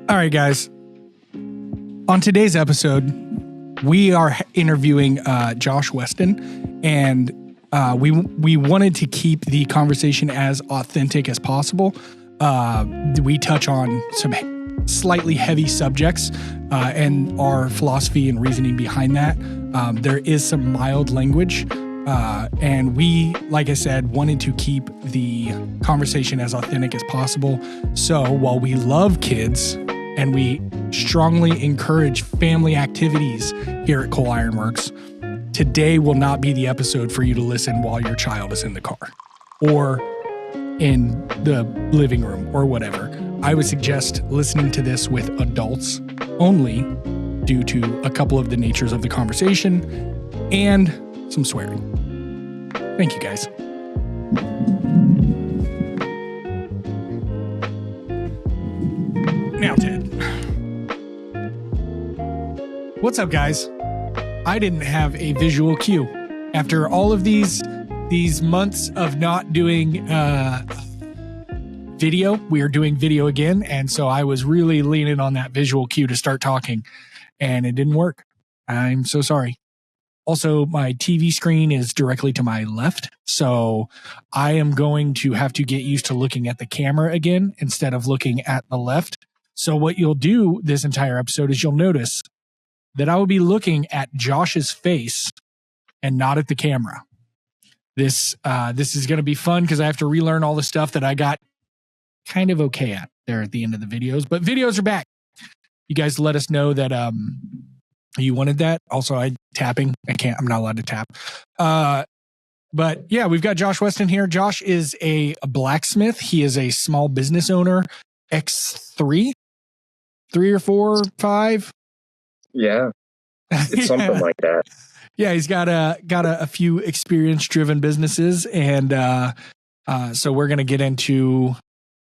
All right, guys. On today's episode, we are interviewing Josh Weston, and we wanted to keep the conversation as authentic as possible. We touch on some slightly heavy subjects and our philosophy and reasoning behind that. There is some mild language, and we, like I said, wanted to keep the conversation as authentic as possible. So while we love kids and we strongly encourage family activities here at Coal Iron Works, today will not be the episode for you to listen while your child is in the car or in the living room or whatever. I would suggest listening to this with adults only due to a couple of the natures of the conversation and some swearing. Thank you, guys. Now, Ted. What's up, guys? I didn't have a visual cue. After all of these months of not doing video, we are doing video again, and so I was really leaning on that visual cue to start talking, and it didn't work. I'm so sorry. Also, my TV screen is directly to my left, so I am going to have to get used to looking at the camera again instead of looking at the left. So what you'll do this entire episode is you'll notice that I will be looking at Josh's face and not at the camera. This is going to be fun because I have to relearn all the stuff that I got kind of okay at there at the end of the videos. But videos are back. You guys let us know that you wanted that. Also, I'm not allowed to tap. But yeah, we've got Josh Weston here. Josh is a blacksmith. He is a small business owner. X3? 3 or 4, 5? Yeah, it's something like that. Yeah, he's got a few experience-driven businesses, and so we're gonna get into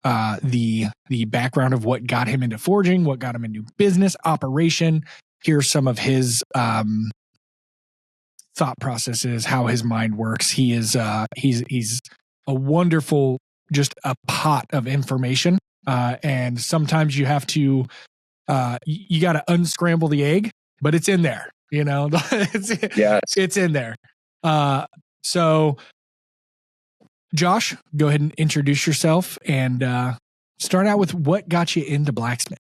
the background of what got him into forging, what got him into business operation. Here's some of his thought processes, how his mind works. He's a wonderful, just a pot of information, and sometimes you have to. You got to unscramble the egg, but it's in there, you know, it's in there. So Josh, go ahead and introduce yourself and start out with what got you into blacksmith.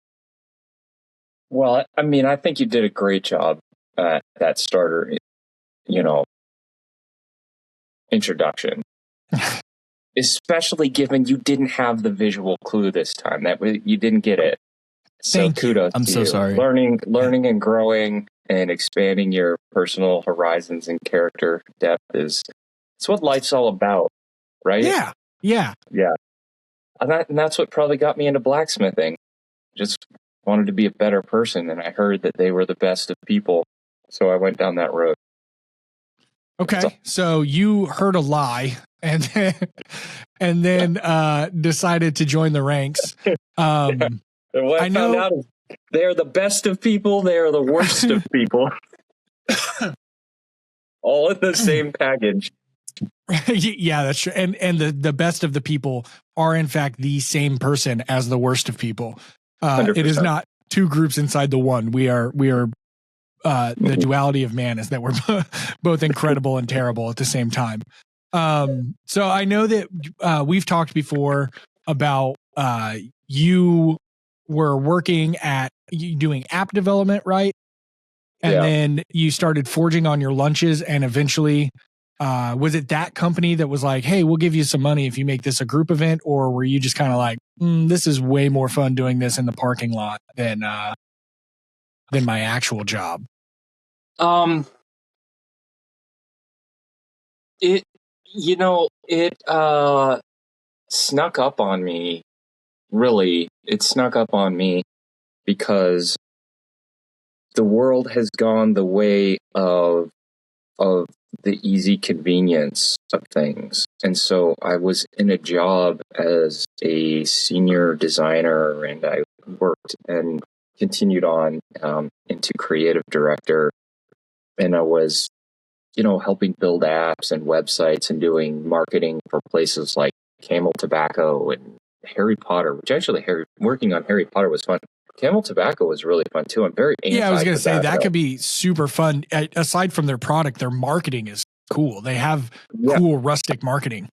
Well, I mean, I think you did a great job at that starter, introduction, especially given you didn't have the visual clue this time. You didn't get it. So kudos. I'm so sorry. Learning and growing and expanding your personal horizons and character depth it's what life's all about, right? Yeah. And that's what probably got me into blacksmithing. Just wanted to be a better person, and I heard that they were the best of people, so I went down that road. Okay, so you heard a lie and then decided to join the ranks. And what I found out is they are the best of people. They are the worst of people. All in the same package. Yeah, that's true. And the best of the people are, in fact, the same person as the worst of people. It is not two groups inside the one. We are the duality of man is that we're both incredible and terrible at the same time. So I know that we've talked before about you were working at doing app development, right? And then you started forging on your lunches, and eventually, was it that company that was like, hey, we'll give you some money if you make this a group event? Or were you just kind of like, this is way more fun doing this in the parking lot than my actual job? It snuck up on me. Really, it snuck up on me because the world has gone the way of the easy convenience of things. And so I was in a job as a senior designer, and I worked and continued on into creative director. And I was, helping build apps and websites and doing marketing for places like Camel Tobacco and Harry Potter, which actually working on Harry Potter was fun. Camel tobacco was really fun too. I'm very anti-tobacco. Yeah, I was going to say that could be super fun. Aside from their product, their marketing is cool. They have cool rustic marketing.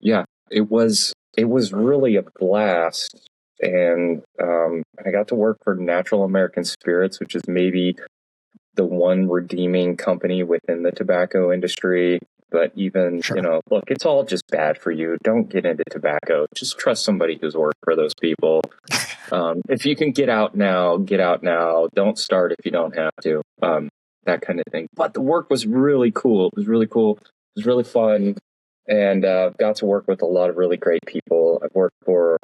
Yeah, it was really a blast. And I got to work for Natural American Spirits, which is maybe the one redeeming company within the tobacco industry. But even, look, it's all just bad for you. Don't get into tobacco. Just trust somebody who's worked for those people. If you can get out now, get out now. Don't start if you don't have to. That kind of thing. But the work was really cool. It was really cool. It was really fun. And got to work with a lot of really great people. I've worked for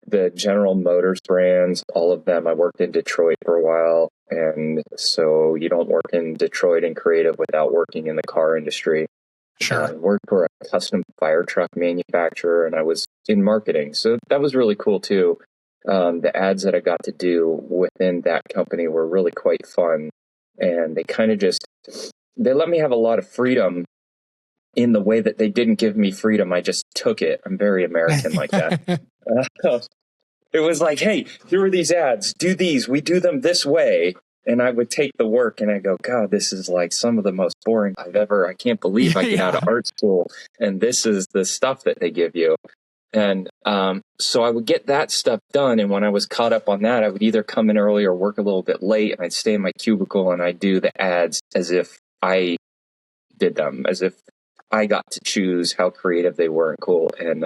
the General Motors brands, all of them. I worked in Detroit for a while. And so you don't work in Detroit and creative without working in the car industry. Sure. I worked for a custom fire truck manufacturer, and I was in marketing. So that was really cool too. The ads that I got to do within that company were really quite fun. And they kind of they let me have a lot of freedom in the way that they didn't give me freedom. I just took it. I'm very American like that. It was like, hey, here are these ads. Do these. We do them this way. And I would take the work and I go, God, this is like some of the most boring I can't believe I get out of art school. And this is the stuff that they give you. And so I would get that stuff done. And when I was caught up on that, I would either come in early or work a little bit late. And I'd stay in my cubicle and I'd do the ads as if I did them, as if I got to choose how creative they were and cool. And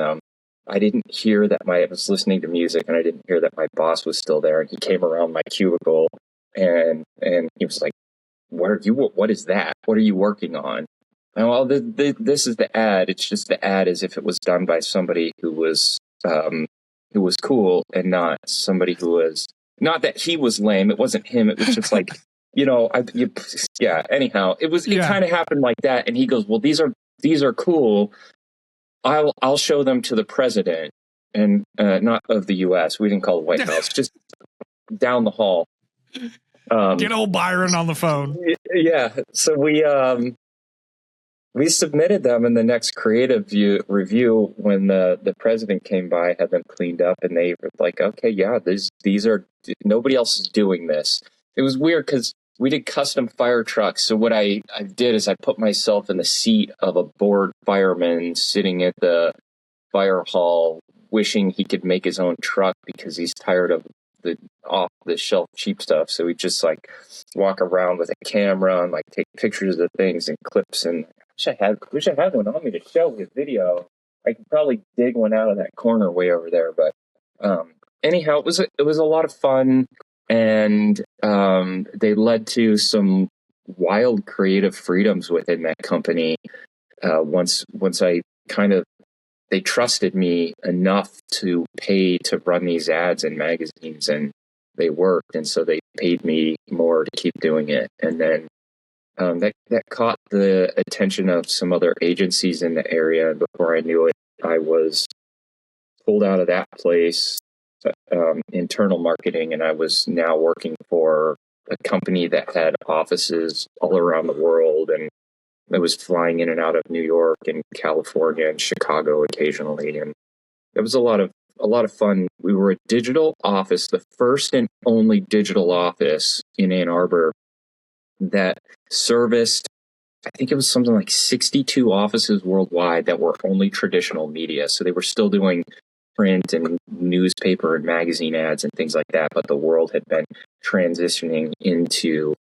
I didn't hear that I was listening to music, and I didn't hear that my boss was still there. And he came around my cubicle and he was like, what is that? What are you working on? And well, this is the ad. It's just the ad as if it was done by somebody who was cool, and not somebody who was, not that he was lame. It wasn't him. It was just like, anyhow, it kind of happened like that. And he goes, well, these are cool. I'll show them to the president, and not of the U.S. We didn't call it White House, just down the hall. Get old Byron on the phone. Yeah. So we submitted them in the next creative review when the president came by, had them cleaned up, and they were like, okay, yeah, these are, nobody else is doing this. It was weird because we did custom fire trucks. So what I did is I put myself in the seat of a bored fireman sitting at the fire hall, wishing he could make his own truck because he's tired of the off the shelf cheap stuff. So we just like walk around with a camera and like take pictures of things and clips. And I wish I had one on me to show his video. I could probably dig one out of that corner way over there. But anyhow, it was a lot of fun, and they led to some wild creative freedoms within that company. Once I they trusted me enough to pay to run these ads in magazines, and they worked. And so they paid me more to keep doing it. And then that caught the attention of some other agencies in the area. And before I knew it, I was pulled out of that place, internal marketing, and I was now working for a company that had offices all around the world, and I was flying in and out of New York and California and Chicago occasionally, and it was a lot of fun. We were a digital office, the first and only digital office in Ann Arbor that serviced, I think it was something like 62 offices worldwide that were only traditional media. So they were still doing print and newspaper and magazine ads and things like that, but the world had been transitioning into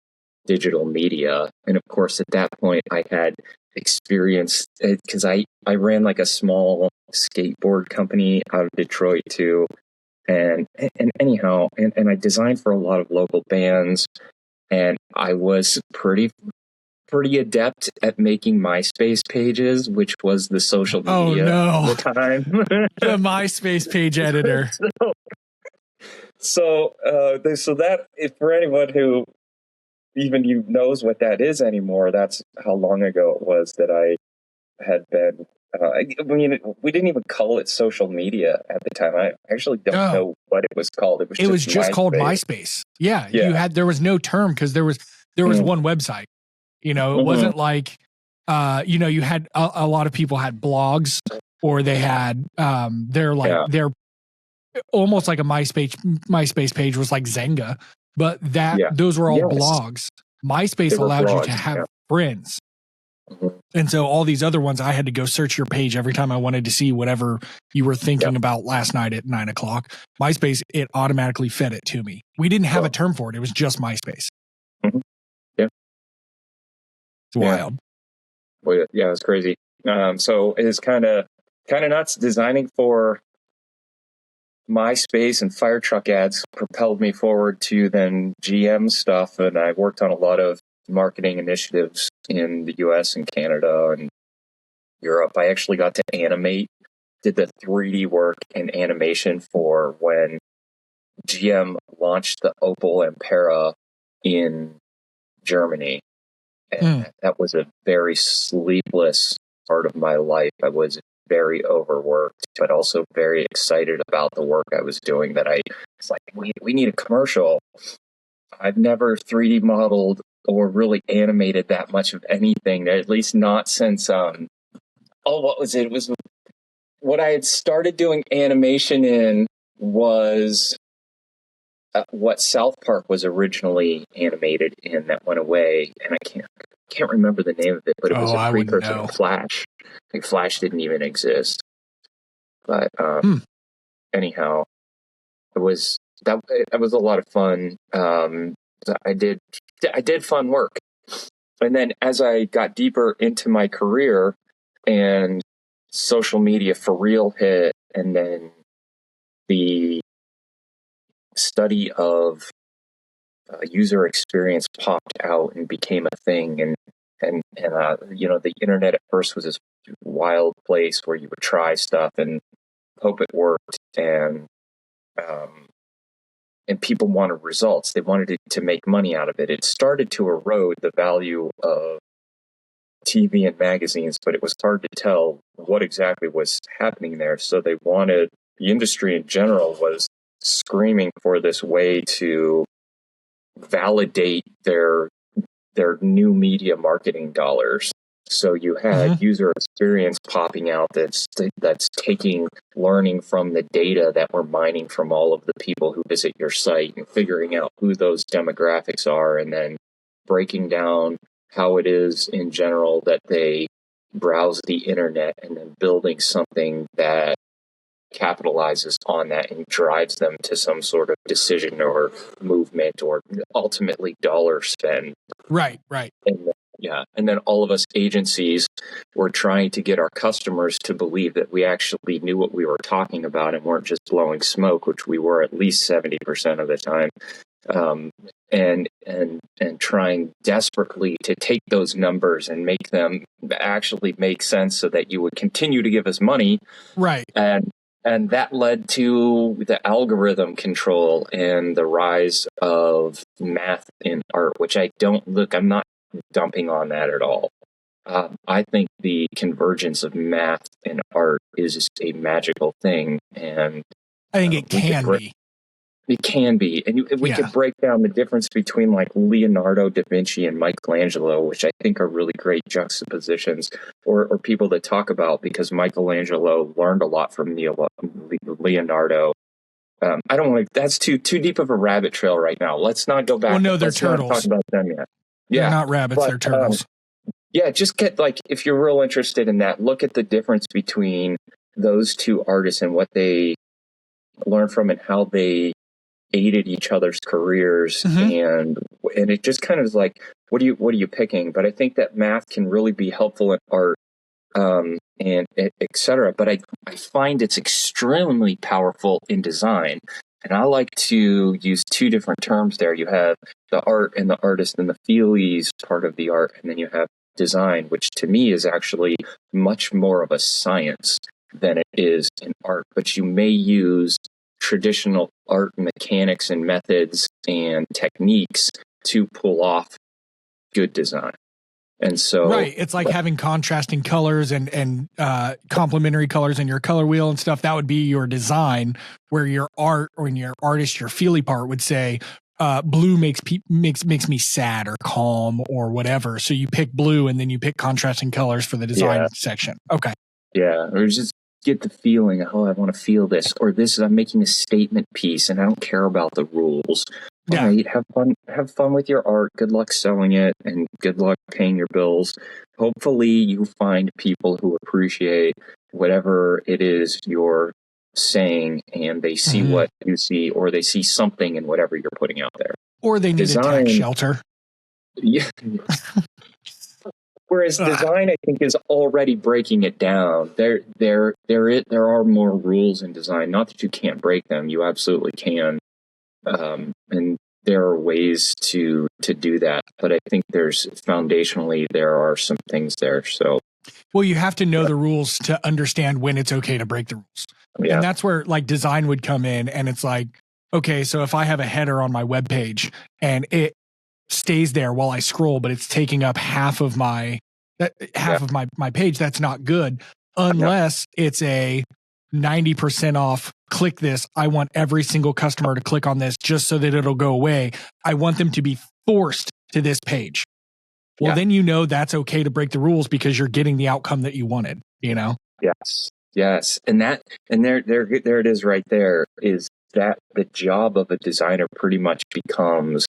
digital media. And of course, at that point, I had experience because I ran like a small skateboard company out of Detroit too. And anyhow, and I designed for a lot of local bands, and I was pretty adept at making MySpace pages, which was the social media at the time. The MySpace page editor. So that, if for anyone who even you knows what that is anymore, that's how long ago it was that I had been. I mean, we didn't even call it social media at the time. I actually don't know what it was called. It was just called MySpace. Yeah. There was no term because there was one website. It wasn't like, you had a lot of people had blogs, or they had their almost like a MySpace page was like Zynga, but those were all blogs. MySpace allowed you to have friends. Mm-hmm. And so all these other ones, I had to go search your page every time I wanted to see whatever you were thinking about last night at 9:00. MySpace, it automatically fed it to me. We didn't have a term for it. It was just MySpace. Mm-hmm. Yeah. It's wild. Well, yeah, it's crazy. So it's kind of nuts. Designing for MySpace and fire truck ads propelled me forward to then GM stuff. And I worked on a lot of marketing initiatives in the US and Canada and Europe. I actually got to animate, did the 3D work and animation for when GM launched the Opel Ampera in Germany. And that was a very sleepless part of my life. I was very overworked, but also very excited about the work I was doing. That I was like, we need a commercial. I've never 3D modeled or really animated that much of anything, at least not since, what was it? It was what I had started doing animation in was what South Park was originally animated in that went away. And I can't remember the name of it, but it was a precursor to Flash. I think Flash didn't even exist. But anyhow, it was a lot of fun. I did fun work. And then as I got deeper into my career and social media for real hit, and then the study of user experience popped out and became a thing. And the internet at first was this wild place where you would try stuff and hope it worked. And people wanted results. They wanted to make money out of it. It started to erode the value of TV and magazines, but it was hard to tell what exactly was happening there. So the industry in general was screaming for this way to validate their new media marketing dollars. So you had user experience popping out that's learning from the data that we're mining from all of the people who visit your site and figuring out who those demographics are, and then breaking down how it is in general that they browse the internet, and then building something that capitalizes on that and drives them to some sort of decision or movement or ultimately dollar spend. Right. And then all of us agencies were trying to get our customers to believe that we actually knew what we were talking about and weren't just blowing smoke, which we were at least 70% of the time. And trying desperately to take those numbers and make them actually make sense so that you would continue to give us money. Right. And that led to the algorithm control and the rise of math in art, which I'm not dumping on that at all. I think the convergence of math and art is a magical thing. And I think it can be. It can be. And we could break down the difference between like Leonardo da Vinci and Michelangelo, which I think are really great juxtapositions, or people that talk about, because Michelangelo learned a lot from Leonardo. I don't want to, that's too deep of a rabbit trail right now. Let's not go back. Well, no, they're Let's turtles. not talk about them yet. They're not rabbits, they're turtles. Just get, like, if you're real interested in that, look at the difference between those two artists and what they learned from and how they aided each other's careers. And it just kind of is like, what are you picking? But I think that math can really be helpful in art, and et cetera. But I find it's extremely powerful in design. And I like to use two different terms there. You have the art and the artist and the feelies part of the art. And then you have design, which to me is actually much more of a science than it is in art. But you may use traditional art mechanics and methods and techniques to pull off good design. And so, right, it's like having contrasting colors and complementary colors in your color wheel and stuff. That would be your design, where your art or in your artist, your feely part would say, blue makes me sad or calm or whatever. So you pick blue and then you pick contrasting colors for the design section. Okay. Yeah, or just get the feeling, oh, I want to feel this, or this is, I'm making a statement piece and I don't care about the rules. All right, have fun with your art. Good luck selling it and good luck paying your bills. Hopefully you find people who appreciate whatever it is you're saying and they see what you see, or they see something in whatever you're putting out there. Or they need a tax shelter. Yeah. Whereas design, I think, is already breaking it down. There are more rules in design. Not that you can't break them; you absolutely can, and there are ways to do that. But I think foundationally there are some things there. So, well, you have to know the rules to understand when it's okay to break the rules, and that's where like design would come in. And it's like, okay, so if I have a header on my web page and it stays there while I scroll, but it's taking up half of my page, that's not good unless it's a 90% off. Click this. I want every single customer to click on this just so that it'll go away. I want them to be forced to this page. Well, then that's okay to break the rules because you're getting the outcome that you wanted, Yes. And there it is right there, is that the job of a designer pretty much becomes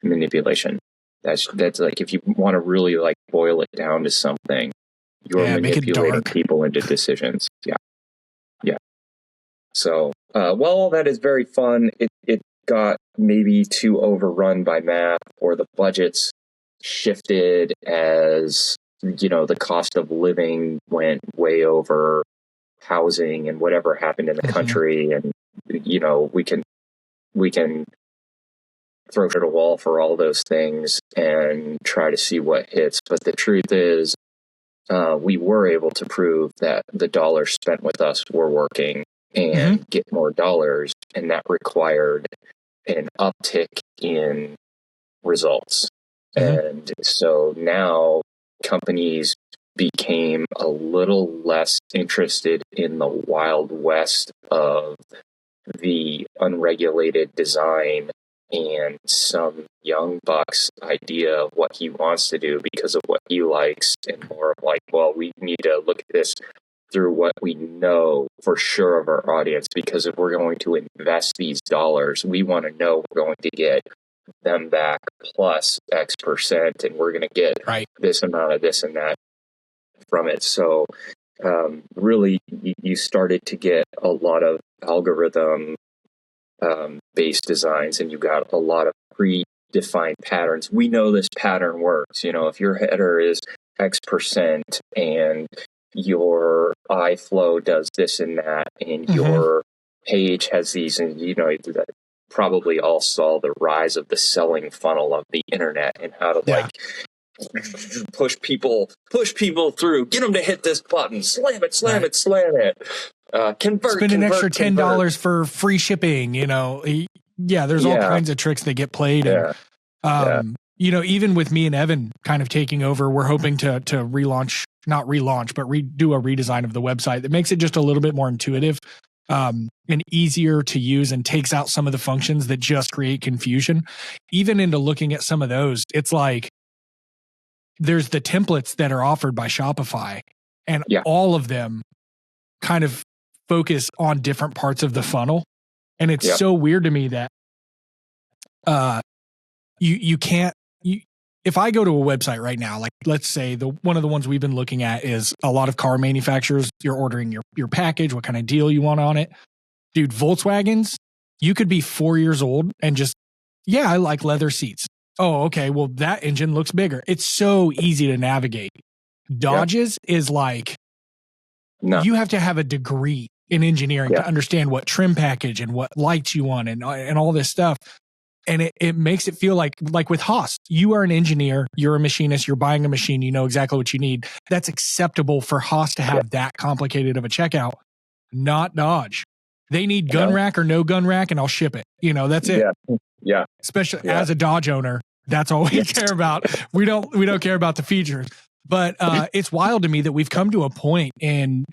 manipulation. That's like, if you want to really like boil it down to something, you're manipulating people into decisions. Yeah. So, well, that is very fun. It got maybe too overrun by math, or the budgets shifted as, the cost of living went way over housing and whatever happened in the country. And, we can throw it at a wall for all those things and try to see what hits. But the truth is, we were able to prove that the dollars spent with us were working and get more dollars. And that required an uptick in results. And so now companies became a little less interested in the Wild West of the unregulated design and some young buck's idea of what he wants to do because of what he likes, and more of like, well, we need to look at this through what we know for sure of our audience, because if we're going to invest these dollars, we want to know we're going to get them back plus X percent, and we're going to get this amount of this and that from it. So really, you started to get a lot of algorithm based designs, and you got a lot of predefined patterns. We know this pattern works. If your header is X percent and your iFlow does this and that, and your page has these, and probably all saw the rise of the selling funnel of the internet and how to push people through, get them to hit this button, slam it, convert, spend an extra $10 for free shipping. There's all kinds of tricks that get played. And, even with me and Evan kind of taking over, we're hoping to not relaunch, but do a redesign of the website that makes it just a little bit more intuitive and easier to use, and takes out some of the functions that just create confusion. Even into looking at some of those, it's like, there's the templates that are offered by Shopify, and all of them kind of focus on different parts of the funnel. And it's so weird to me that you can't, if I go to a website right now, like let's say one of the ones we've been looking at is a lot of car manufacturers. You're ordering your package, what kind of deal you want on it. Dude, Volkswagens, you could be 4 years old and just, I like leather seats. Oh, okay. Well, that engine looks bigger. It's so easy to navigate. Dodges is like, you have to have a degree in engineering to understand what trim package and what lights you want and all this stuff. And it makes it feel like with Haas, you are an engineer, you're a machinist, you're buying a machine, you know exactly what you need. That's acceptable for Haas to have that complicated of a checkout, not Dodge. They need gun rack or no gun rack, and I'll ship it. That's it. Yeah. Especially as a Dodge owner, that's all we care about. We don't care about the features. But it's wild to me that we've come to a point in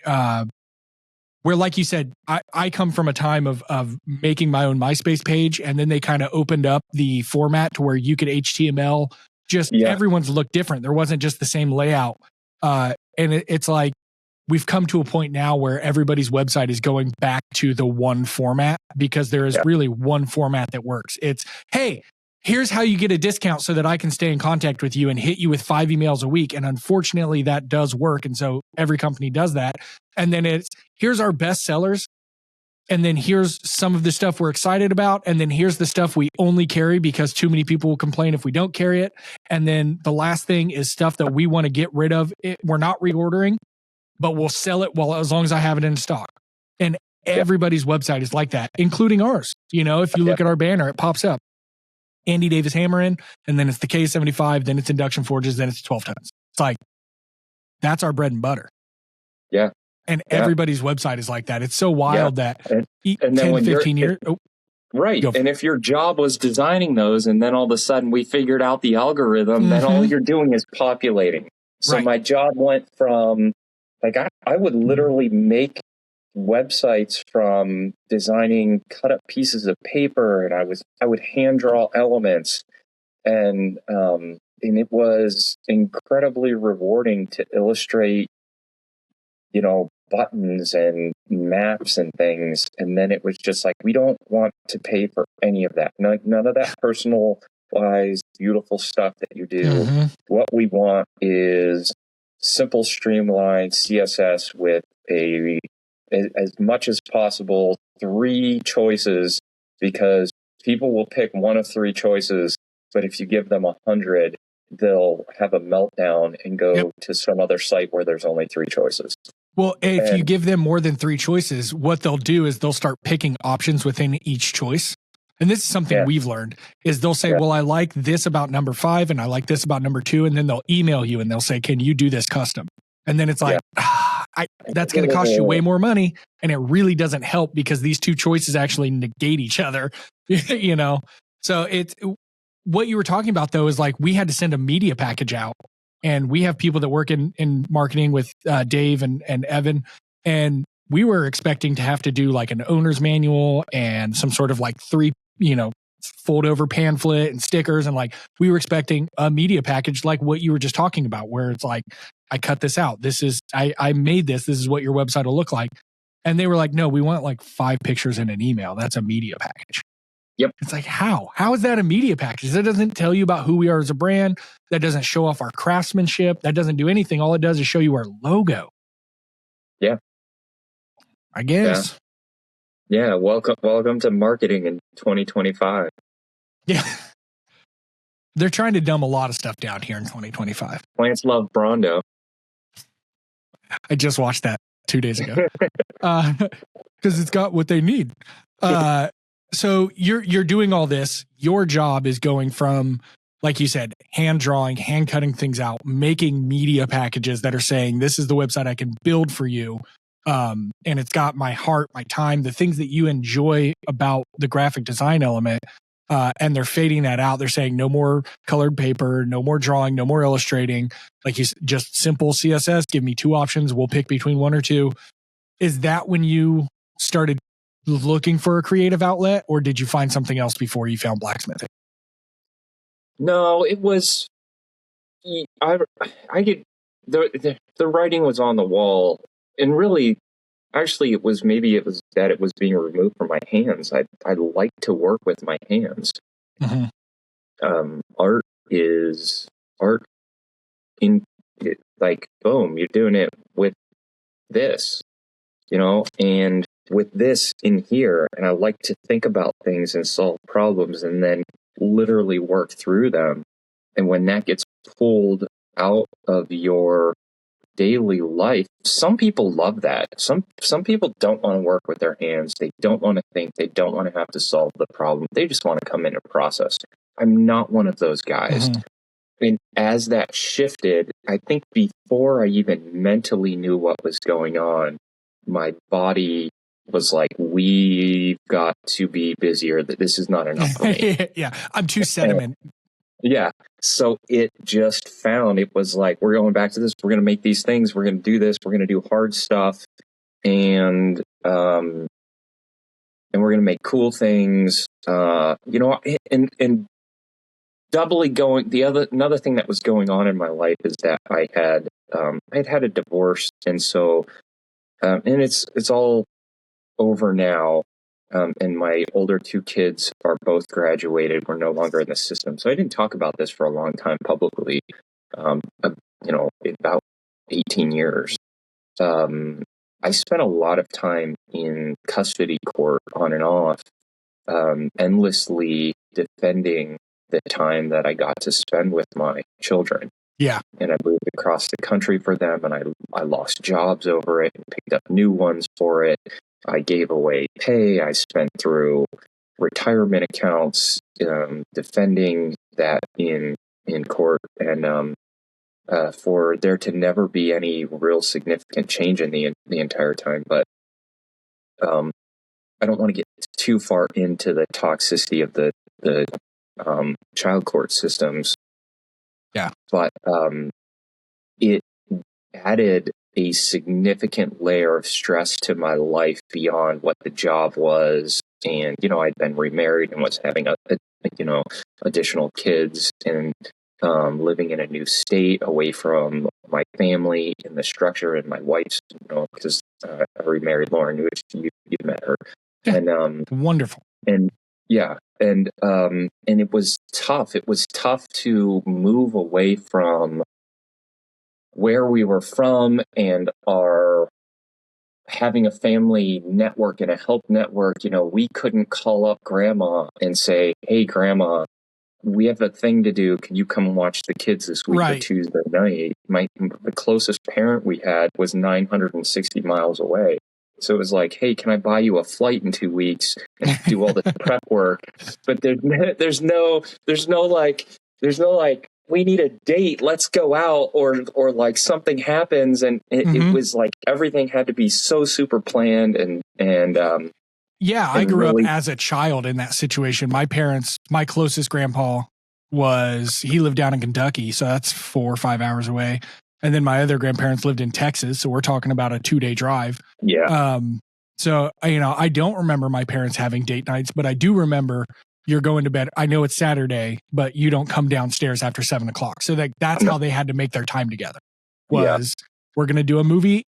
where, like you said, I come from a time of making my own MySpace page, and then they kind of opened up the format to where you could HTML. Everyone's looked different. There wasn't just the same layout. And it's like, we've come to a point now where everybody's website is going back to the one format, because there is really one format that works. It's, hey, here's how you get a discount so that I can stay in contact with you and hit you with 5 emails a week. And unfortunately, that does work. And so every company does that. And then it's, here's our best sellers. And then here's some of the stuff we're excited about. And then here's the stuff we only carry because too many people will complain if we don't carry it. And then the last thing is stuff that we want to get rid of. We're not reordering, but we'll sell it as long as I have it in stock. And everybody's website is like that, including ours. If you look at our banner, it pops up. Andy Davis hammering, and then it's the K75, then it's induction forges, then it's 12 tons. It's like, that's our bread and butter. Yeah. And everybody's website is like that. It's so wild that and 10, 15 years. Right. And if your job was designing those, and then all of a sudden we figured out the algorithm, then all you're doing is populating. So my job went from, like, I would literally make websites from designing cut up pieces of paper, and I would hand draw elements, and it was incredibly rewarding to illustrate, buttons and maps and things. And then it was just like, we don't want to pay for any of that. None of that personalized, beautiful stuff that you do. What we want is simple, streamlined CSS with as much as possible 3 choices, because people will pick one of 3 choices, but if you give them 100, they'll have a meltdown and go to some other site where there's only 3 choices. Well, if you give them more than 3 choices, what they'll do is they'll start picking options within each choice. And this is something we've learned, is they'll say, well, I like this about number 5 and I like this about number 2. And then they'll email you and they'll say, can you do this custom? And then it's like, that's going to cost you way more money. And it really doesn't help, because these 2 choices actually negate each other, So it's what you were talking about, though, is like, we had to send a media package out. And we have people that work in marketing with Dave and Evan. And we were expecting to have to do like an owner's manual and some sort of like 3, fold over pamphlet and stickers. And like, we were expecting a media package like what you were just talking about, where it's like, I cut this out. I made this. This is what your website will look like. And they were like, no, we want like 5 pictures in an email. That's a media package. Yep. It's like, how is that a media package? That doesn't tell you about who we are as a brand. That doesn't show off our craftsmanship. That doesn't do anything. All it does is show you our logo. Yeah. I guess. Yeah. Welcome to marketing in 2025. Yeah. They're trying to dumb a lot of stuff down here in 2025. Plants love Brondo. I just watched that 2 days ago. Because it's got what they need. So you're doing all this. Your job is going from, like you said, hand drawing, hand cutting things out, making media packages that are saying, this is the website I can build for you. And it's got my heart, my time, the things that you enjoy about the graphic design element. And they're fading that out. They're saying no more colored paper, no more drawing, no more illustrating. Like, you just simple CSS. Give me 2 options. We'll pick between 1 or 2. Is that when you started looking for a creative outlet, or did you find something else before you found blacksmithing? No, it was, I get, the writing was on the wall, and really, actually, it was that it was being removed from my hands. I like to work with my hands. Art is art like, boom, you're doing it with this, and with this in here. And I like to think about things and solve problems and then literally work through them. And when that gets pulled out of your daily life, some people love that. Some people don't want to work with their hands. They don't want to think. They don't want to have to solve the problem. They just want to come in and process. I'm not one of those guys. And as that shifted, I think before I even mentally knew what was going on, my body was like, we've got to be busier. That this is not enough for me. Yeah, I'm too sentiment. Yeah. So it was like, we're going back to this. We're going to make these things. We're going to do this. We're going to do hard stuff. And we're going to make cool things. And doubly going, another thing that was going on in my life is that I had I'd had a divorce, and so and it's all over now. And my older two kids are both graduated. We're no longer in the system, so I didn't talk about this for a long time publicly. About 18 years. I spent a lot of time in custody court on and off, endlessly defending the time that I got to spend with my children. Yeah. And I moved across the country for them, and I lost jobs over it and picked up new ones for it. I gave away pay. I spent through retirement accounts, defending that in court, and for there to never be any real significant change in the entire time. But I don't want to get too far into the toxicity of the child court systems. Yeah. But it added a significant layer of stress to my life beyond what the job was. And, I'd been remarried and was having additional kids, and living in a new state away from my family and the structure, and my wife's, because I remarried Lauren, which you met her. Yeah. And wonderful. And yeah. And it was tough. It was tough to move away from where we were from and our having a family network and a help network. We couldn't call up grandma and say, "Hey, grandma, we have a thing to do. Can you come watch the kids this week or Tuesday night?" The closest parent we had was 960 miles away. So it was like, "Hey, can I buy you a flight in 2 weeks and do all the prep work?" But there's no like, we need a date, let's go out, or like something happens, and it was like everything had to be so super planned and yeah, I grew up as a child in that situation. My closest grandpa he lived down in Kentucky, so that's 4 or 5 hours away. And then my other grandparents lived in Texas, so we're talking about a 2-day drive. Yeah. So, I don't remember my parents having date nights, but I do remember you're going to bed. I know it's Saturday, but you don't come downstairs after 7:00. So that's how they had to make their time together. We're going to do a movie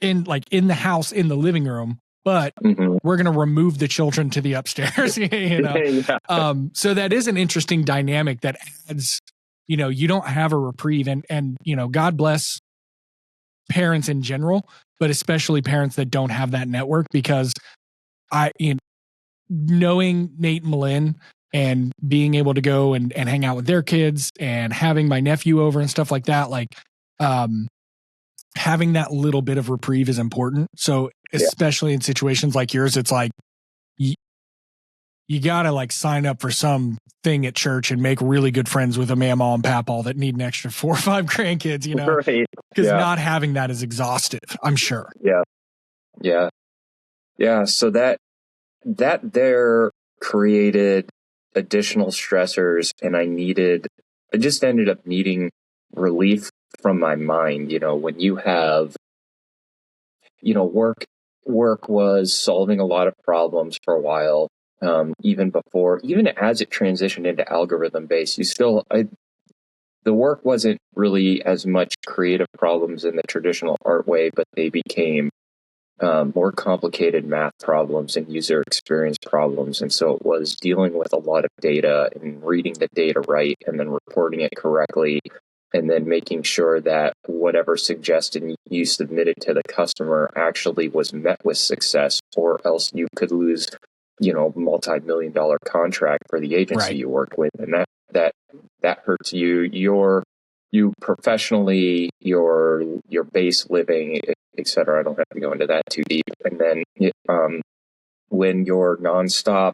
in the house, in the living room, but we're going to remove the children to the upstairs. So that is an interesting dynamic that adds, you don't have a reprieve, and God bless parents in general, but especially parents that don't have that network, because knowing Nate and Malin and being able to go and hang out with their kids and having my nephew over and stuff like that, having that little bit of reprieve is important. So especially in situations like yours, it's like you gotta sign up for some thing at church and make really good friends with a mamaw and papaw that need an extra 4 or 5 grandkids, Right. Because not having that is exhaustive, I'm sure. Yeah. So that there created additional stressors, and I just ended up needing relief from my mind. When you have, work was solving a lot of problems for a while. Even as it transitioned into algorithm based, the work wasn't really as much creative problems in the traditional art way, but they became more complicated math problems and user experience problems. And so it was dealing with a lot of data and reading the data right and then reporting it correctly, and then making sure that whatever suggestion you submitted to the customer actually was met with success, or else you could lose, multi-million-dollar contract for the agency you worked with. And that hurts you professionally, your base living, etc. I don't have to go into that too deep. And then when you're nonstop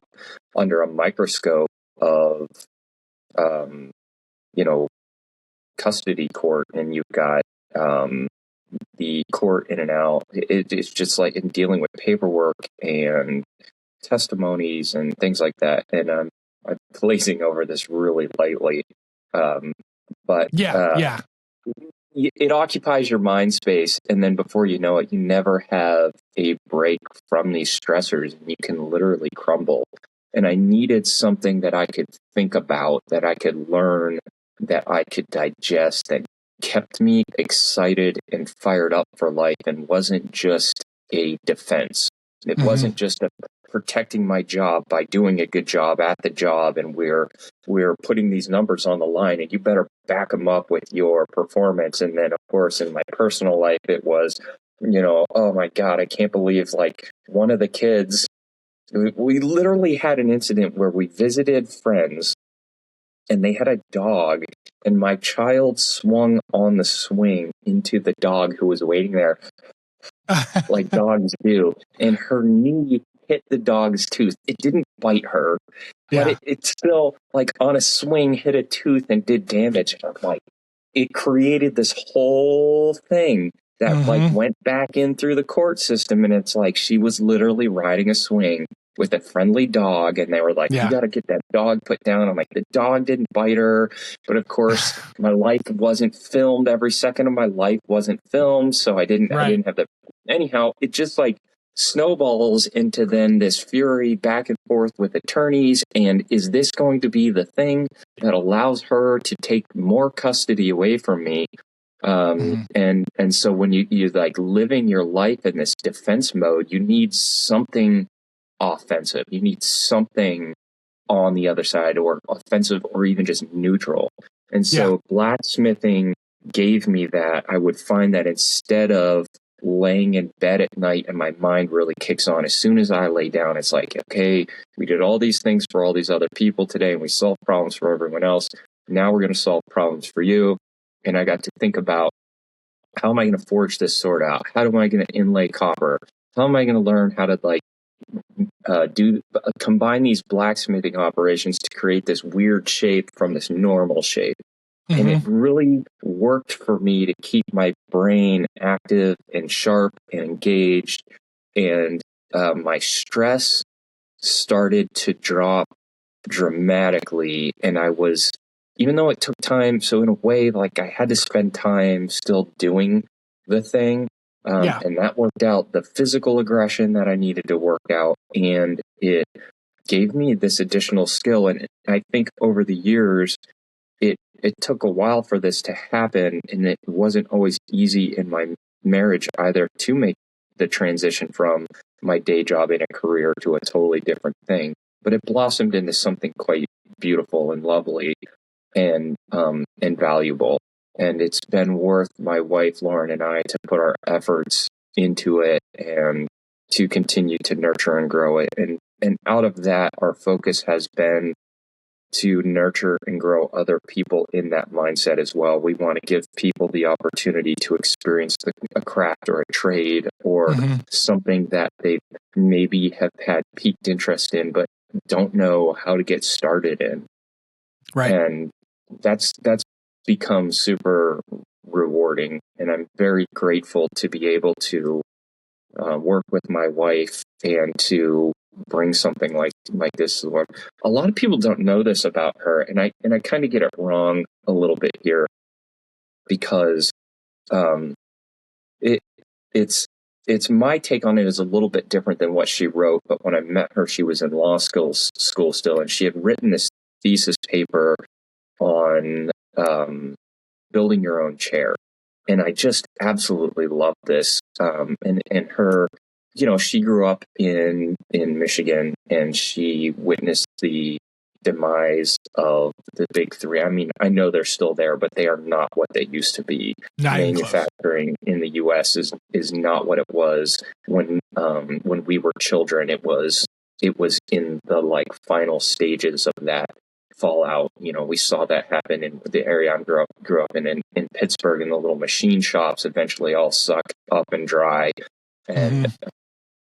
under a microscope of custody court, and you've got the court in and out, it's just like in dealing with paperwork and testimonies and things like that. And I'm glazing over this really lightly, but it occupies your mind space, and then before you know it, you never have a break from these stressors, and you can literally crumble. And I needed something that I could think about, that I could learn, that I could digest, that kept me excited and fired up for life, and wasn't just a defense. It wasn't just a protecting my job by doing a good job at the job, and we're putting these numbers on the line, and you better back them up with your performance. And then, of course, in my personal life, it was, oh my God, I can't believe, like, one of the kids, we literally had an incident where we visited friends and they had a dog, and my child swung on the swing into the dog who was waiting there, like dogs do, and her knee hit the dog's tooth. It didn't bite her, but it still, like, on a swing, hit a tooth and did damage. And I'm like, it created this whole thing that like went back in through the court system. And it's like, she was literally riding a swing with a friendly dog, and they were like, you got to get that dog put down. I'm like, the dog didn't bite her, but of course my life wasn't filmed. Every second of my life wasn't filmed, so I didn't have the. Anyhow, it just like snowballs into then this fury back and forth with attorneys. And is this going to be the thing that allows her to take more custody away from me? And so when you like living your life in this defense mode, you need something offensive. You need something on the other side, or offensive, or even just neutral. And so blacksmithing gave me that. I would find that instead of laying in bed at night and my mind really kicks on, as soon as I lay down, it's like, okay, we did all these things for all these other people today, and we solved problems for everyone else. Now we're going to solve problems for you. And I got to think about, how am I going to forge this sword out? How am I going to inlay copper? How am I going to learn how to like combine these blacksmithing operations to create this weird shape from this normal shape? And it really worked for me to keep my brain active and sharp and engaged. And my stress started to drop dramatically. And I was, even though it took time, so in a way, like, I had to spend time still doing the thing. And that worked out the physical aggression that I needed to work out. And it gave me this additional skill. And I think over the years, it took a while for this to happen, and it wasn't always easy in my marriage either to make the transition from my day job in a career to a totally different thing. But it blossomed into something quite beautiful and lovely and valuable. And it's been worth my wife, Lauren, and I to put our efforts into it and to continue to nurture and grow it. And out of that, our focus has been to nurture and grow other people in that mindset as well. We want to give people the opportunity to experience a craft or a trade or something that they maybe have had piqued interest in, but don't know how to get started in. Right. And that's become super rewarding. And I'm very grateful to be able to work with my wife and to bring something like this to the world. A lot of people don't know this about her, and I kind of get it wrong a little bit here, because it's my take on it is a little bit different than what she wrote. But when I met her, she was in law school still, and she had written this thesis paper on building your own chair. And I just absolutely love this. And her, she grew up in Michigan, and she witnessed the demise of the big three. I mean, I know they're still there, but they are not what they used to be. Manufacturing in the U.S. is not what it was when we were children. It was in the like final stages of that fallout. We saw that happen in the area I grew up in Pittsburgh, and the little machine shops eventually all suck up and dry. And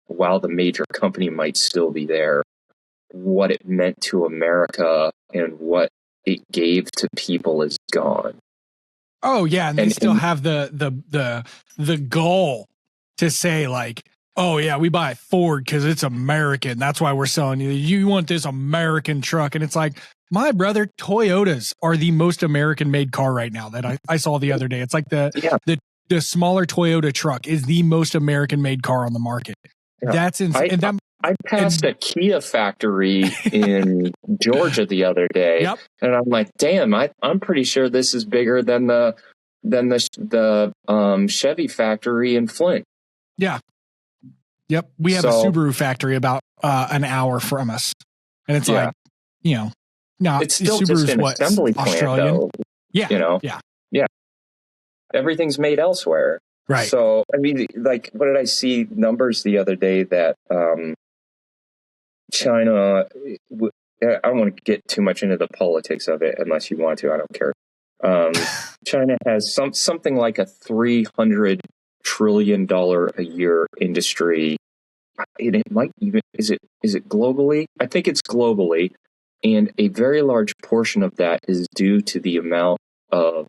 while the major company might still be there, what it meant to America and what it gave to people is gone. Oh yeah, and they still have the goal to say like, oh yeah, we buy Ford because it's American. That's why we're selling you. You want this American truck, and it's like, my brother, Toyotas are the most American-made car right now that I saw the other day. It's like the smaller Toyota truck is the most American-made car on the market. Yeah. That's insane. I passed a Kia factory in Georgia the other day, and I'm like, damn, I'm pretty sure this is bigger than the than the Chevy factory in Flint. Yeah. Yep. We have a Subaru factory about an hour from us. And it's like, you know, no, it's still Subaru's just an assembly Australian. plant, though. Yeah. You know? Yeah. Yeah. Everything's made elsewhere. Right. So, I mean, like, what did I see numbers the other day that China, I don't want to get too much into the politics of it unless you want to. I don't care. China has something like a $300 trillion a year industry. And it might even, is it globally? I think it's globally. And a very large portion of that is due to the amount of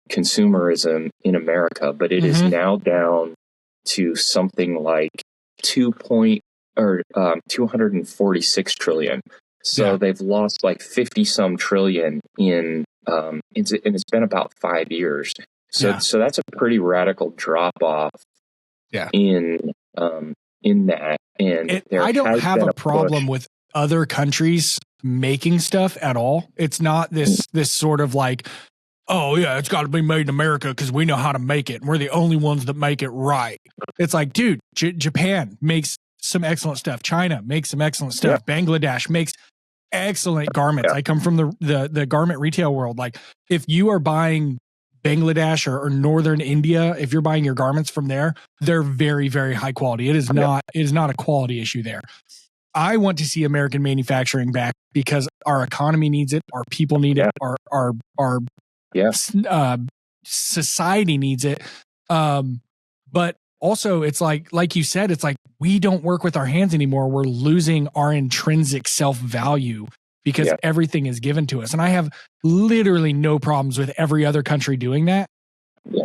consumerism in America, but it is now down to something like 246 trillion. So they've lost like 50 some trillion and it's been about 5 years. So that's a pretty radical drop off. In that, and I don't have a problem with other countries making stuff at all. It's not this sort of like, oh yeah, it's got to be made in America because we know how to make it and we're the only ones that make it right. It's like, dude, Japan makes some excellent stuff. China makes some excellent stuff. Bangladesh makes excellent garments. I come from the garment retail world. Like, if you are buying Bangladesh or northern India, if you're buying your garments from there, they're very, very high quality. It is not a quality issue there. I want to see American manufacturing back because our economy needs it, our people need it, our society needs it. But also, it's like you said, it's like we don't work with our hands anymore. We're losing our intrinsic self-value because everything is given to us. And I have literally no problems with every other country doing that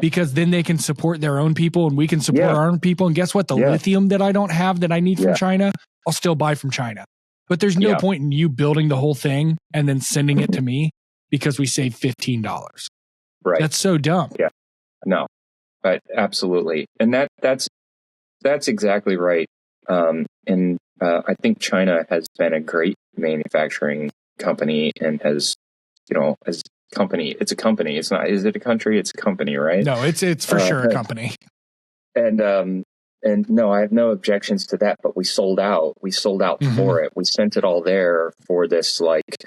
because then they can support their own people and we can support our own people. And guess what? The lithium that I don't have that I need from China, I'll still buy from China. But there's no point in you building the whole thing and then sending it to me because we save $15. Right. That's so dumb. Yeah. No. But absolutely. And that's exactly right. I think China has been a great manufacturing company and has, it's a company. It's not, is it a country? It's a company, right? No, it's for sure a company. And no, I have no objections to that, but we sold out. We sold out for it. We sent it all there for this like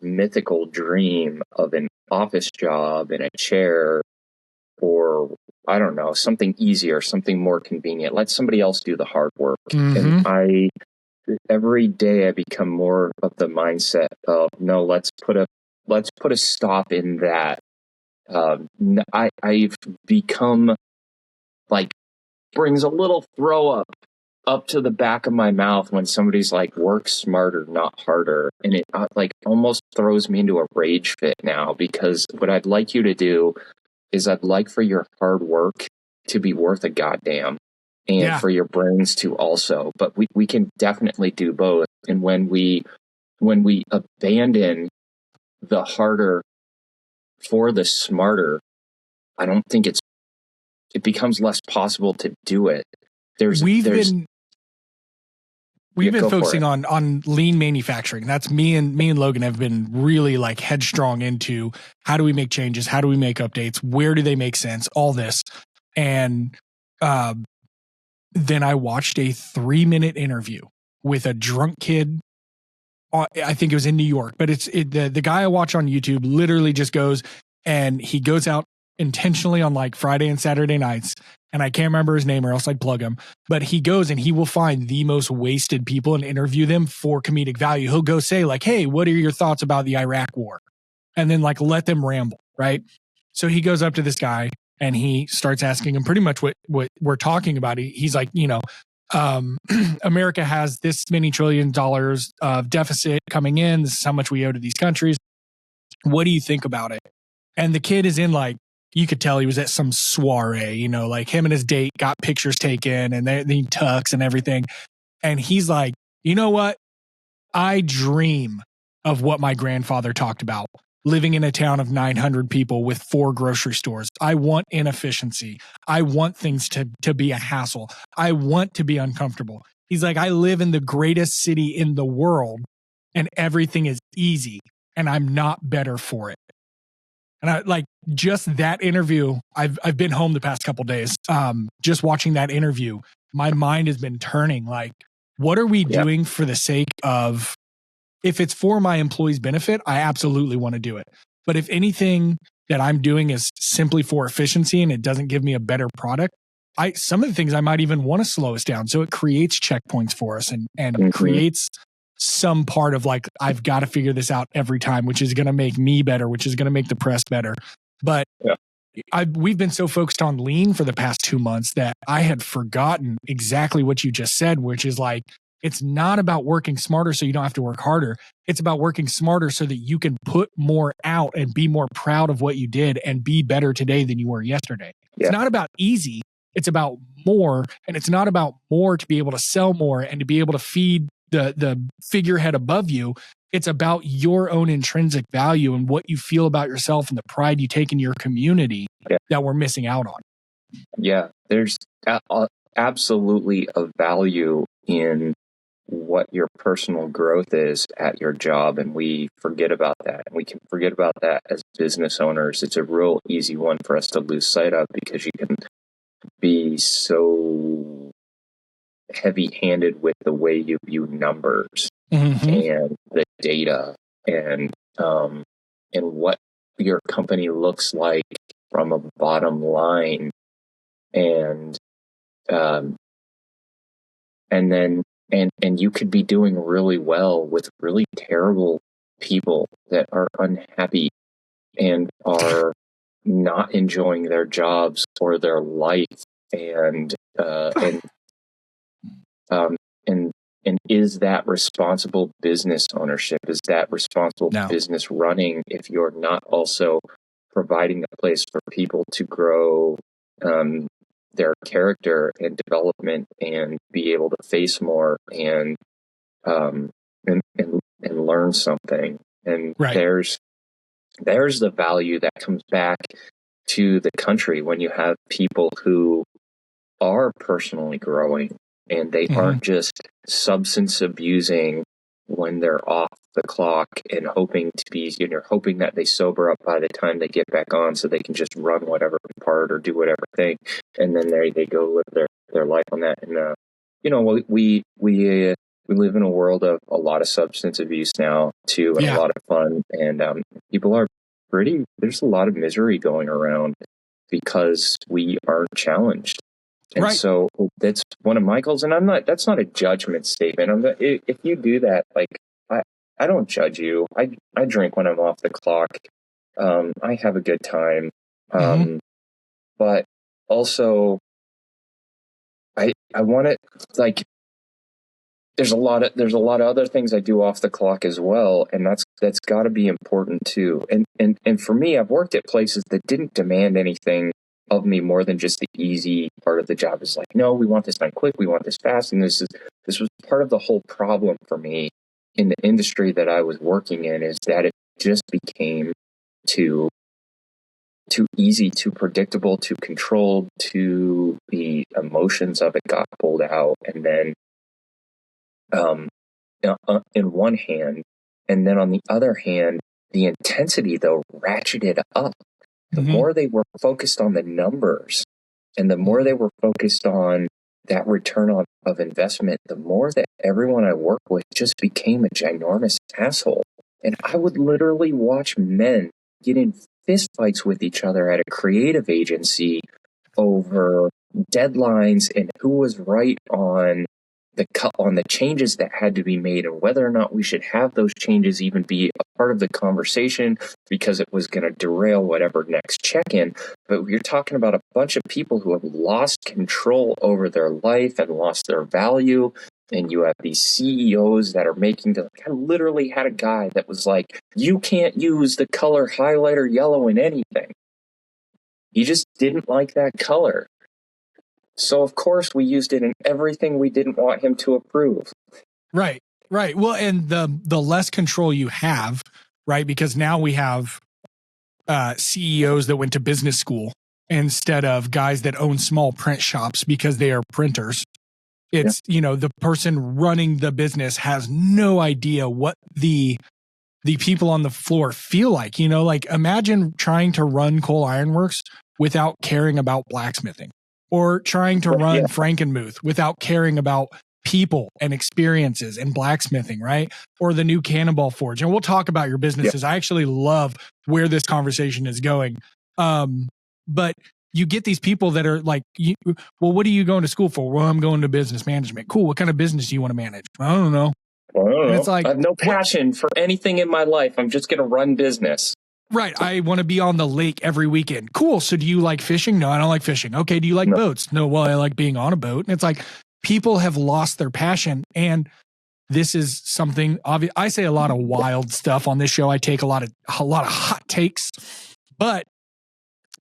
mythical dream of an office job and a chair, or I don't know, something easier, something more convenient. Let somebody else do the hard work. And every day I become more of the mindset of no, let's put a stop in that. I've become like, brings a little throw up to the back of my mouth when somebody's like, work smarter, not harder. And it like almost throws me into a rage fit now, because what I'd like you to do is I'd like for your hard work to be worth a goddamn, and for your brains to also, but we can definitely do both. And when we abandon the harder for the smarter, I don't think it becomes less possible to do it. We've been focusing on lean manufacturing. That's me and Logan have been really like headstrong into how do we make changes? How do we make updates? Where do they make sense? All this. And then I watched a 3-minute interview with a drunk kid. I think it was in New York, but the guy I watch on YouTube literally just goes and he goes out intentionally on like Friday and Saturday nights. And I can't remember his name or else I'd plug him, but he goes and he will find the most wasted people and interview them for comedic value. He'll go say like, hey, what are your thoughts about the Iraq war? And then like, let them ramble. Right. So he goes up to this guy and he starts asking him pretty much what we're talking about. He's like, America has this many $1 trillion of deficit coming in. This is how much we owe to these countries. What do you think about it? And the kid is in like, you could tell he was at some soiree, like him and his date got pictures taken and they tux and everything. And he's like, you know what? I dream of what my grandfather talked about, living in a town of 900 people with 4 grocery stores. I want inefficiency. I want things to be a hassle. I want to be uncomfortable. He's like, I live in the greatest city in the world and everything is easy and I'm not better for it. And I like just that interview. I've been home the past couple days. Just watching that interview, my mind has been turning. Like, what are we doing for the sake of? If it's for my employees' benefit, I absolutely want to do it. But if anything that I'm doing is simply for efficiency and it doesn't give me a better product, some of the things I might even want to slow us down. So it creates checkpoints for us and creates some part of like, I've got to figure this out every time, which is going to make me better, which is going to make the press better. But we've been so focused on lean for the past 2 months that I had forgotten exactly what you just said, which is like, it's not about working smarter so you don't have to work harder. It's about working smarter so that you can put more out and be more proud of what you did and be better today than you were yesterday. It's not about easy. It's about more. And it's not about more to be able to sell more and to be able to feed the figurehead above you. It's about your own intrinsic value and what you feel about yourself and the pride you take in your community that we're missing out on. Yeah, there's absolutely a value in what your personal growth is at your job, and we forget about that. And we can forget about that as business owners. It's a real easy one for us to lose sight of because you can be so heavy-handed with the way you view numbers and the data and what your company looks like from a bottom line, and then you could be doing really well with really terrible people that are unhappy and are not enjoying their jobs or their life, and is that responsible business ownership? Is that responsible business running if you're not also providing a place for people to grow their character and development and be able to face more and learn something? And there's the value that comes back to the country when you have people who are personally growing and they aren't just substance abusing when they're off the clock and hoping that they sober up by the time they get back on so they can just run whatever part or do whatever thing, and then they go live their life on that. And we live in a world of a lot of substance abuse now too, and a lot of fun, and people are there's a lot of misery going around because we aren't challenged. And so that's one of my goals. And that's not a judgment statement. If you do that, like, I don't judge you. I drink when I'm off the clock. I have a good time. But also I want it, like, there's a lot of other things I do off the clock as well. And that's gotta be important too. And for me, I've worked at places that didn't demand anything of me more than just the easy part of the job. Is like, no, we want this done quick, we want this fast. And this was part of the whole problem for me in the industry that I was working in, is that it just became too easy, too predictable, too controlled, the emotions of it got pulled out. And then in one hand, and then on the other hand, the intensity though ratcheted up. The more they were focused on the numbers and the more they were focused on that return of investment, the more that everyone I work with just became a ginormous asshole. And I would literally watch men get in fistfights with each other at a creative agency over deadlines and who was right on the changes that had to be made, and whether or not we should have those changes even be a part of the conversation because it was going to derail whatever next check-in. But you're talking about a bunch of people who have lost control over their life and lost their value. And you have these CEOs that are I literally had a guy that was like, you can't use the color highlighter yellow in anything. He just didn't like that color. So, of course, we used it in everything we didn't want him to approve. Right. Well, and the less control you have, right? Because now we have CEOs that went to business school instead of guys that own small print shops because they are printers. It's, the person running the business has no idea what the the people on the floor feel like. Like imagine trying to run Coal Ironworks without caring about blacksmithing, or trying to run Frankenmuth without caring about people and experiences and blacksmithing, right? Or the new Cannonball Forge. And we'll talk about your businesses. I actually love where this conversation is going. But you get these people that are like, well, what are you going to school for? Well, I'm going to business management. Cool. What kind of business do you want to manage? I don't know. And it's like, I have no passion for anything in my life. I'm just going to run business. Right. I want to be on the lake every weekend. Cool. So do you like fishing? No, I don't like fishing. Okay. Do you like boats? No. Well, I like being on a boat. And it's like people have lost their passion. And this is something obvious. I say a lot of wild stuff on this show. I take a lot of hot takes, but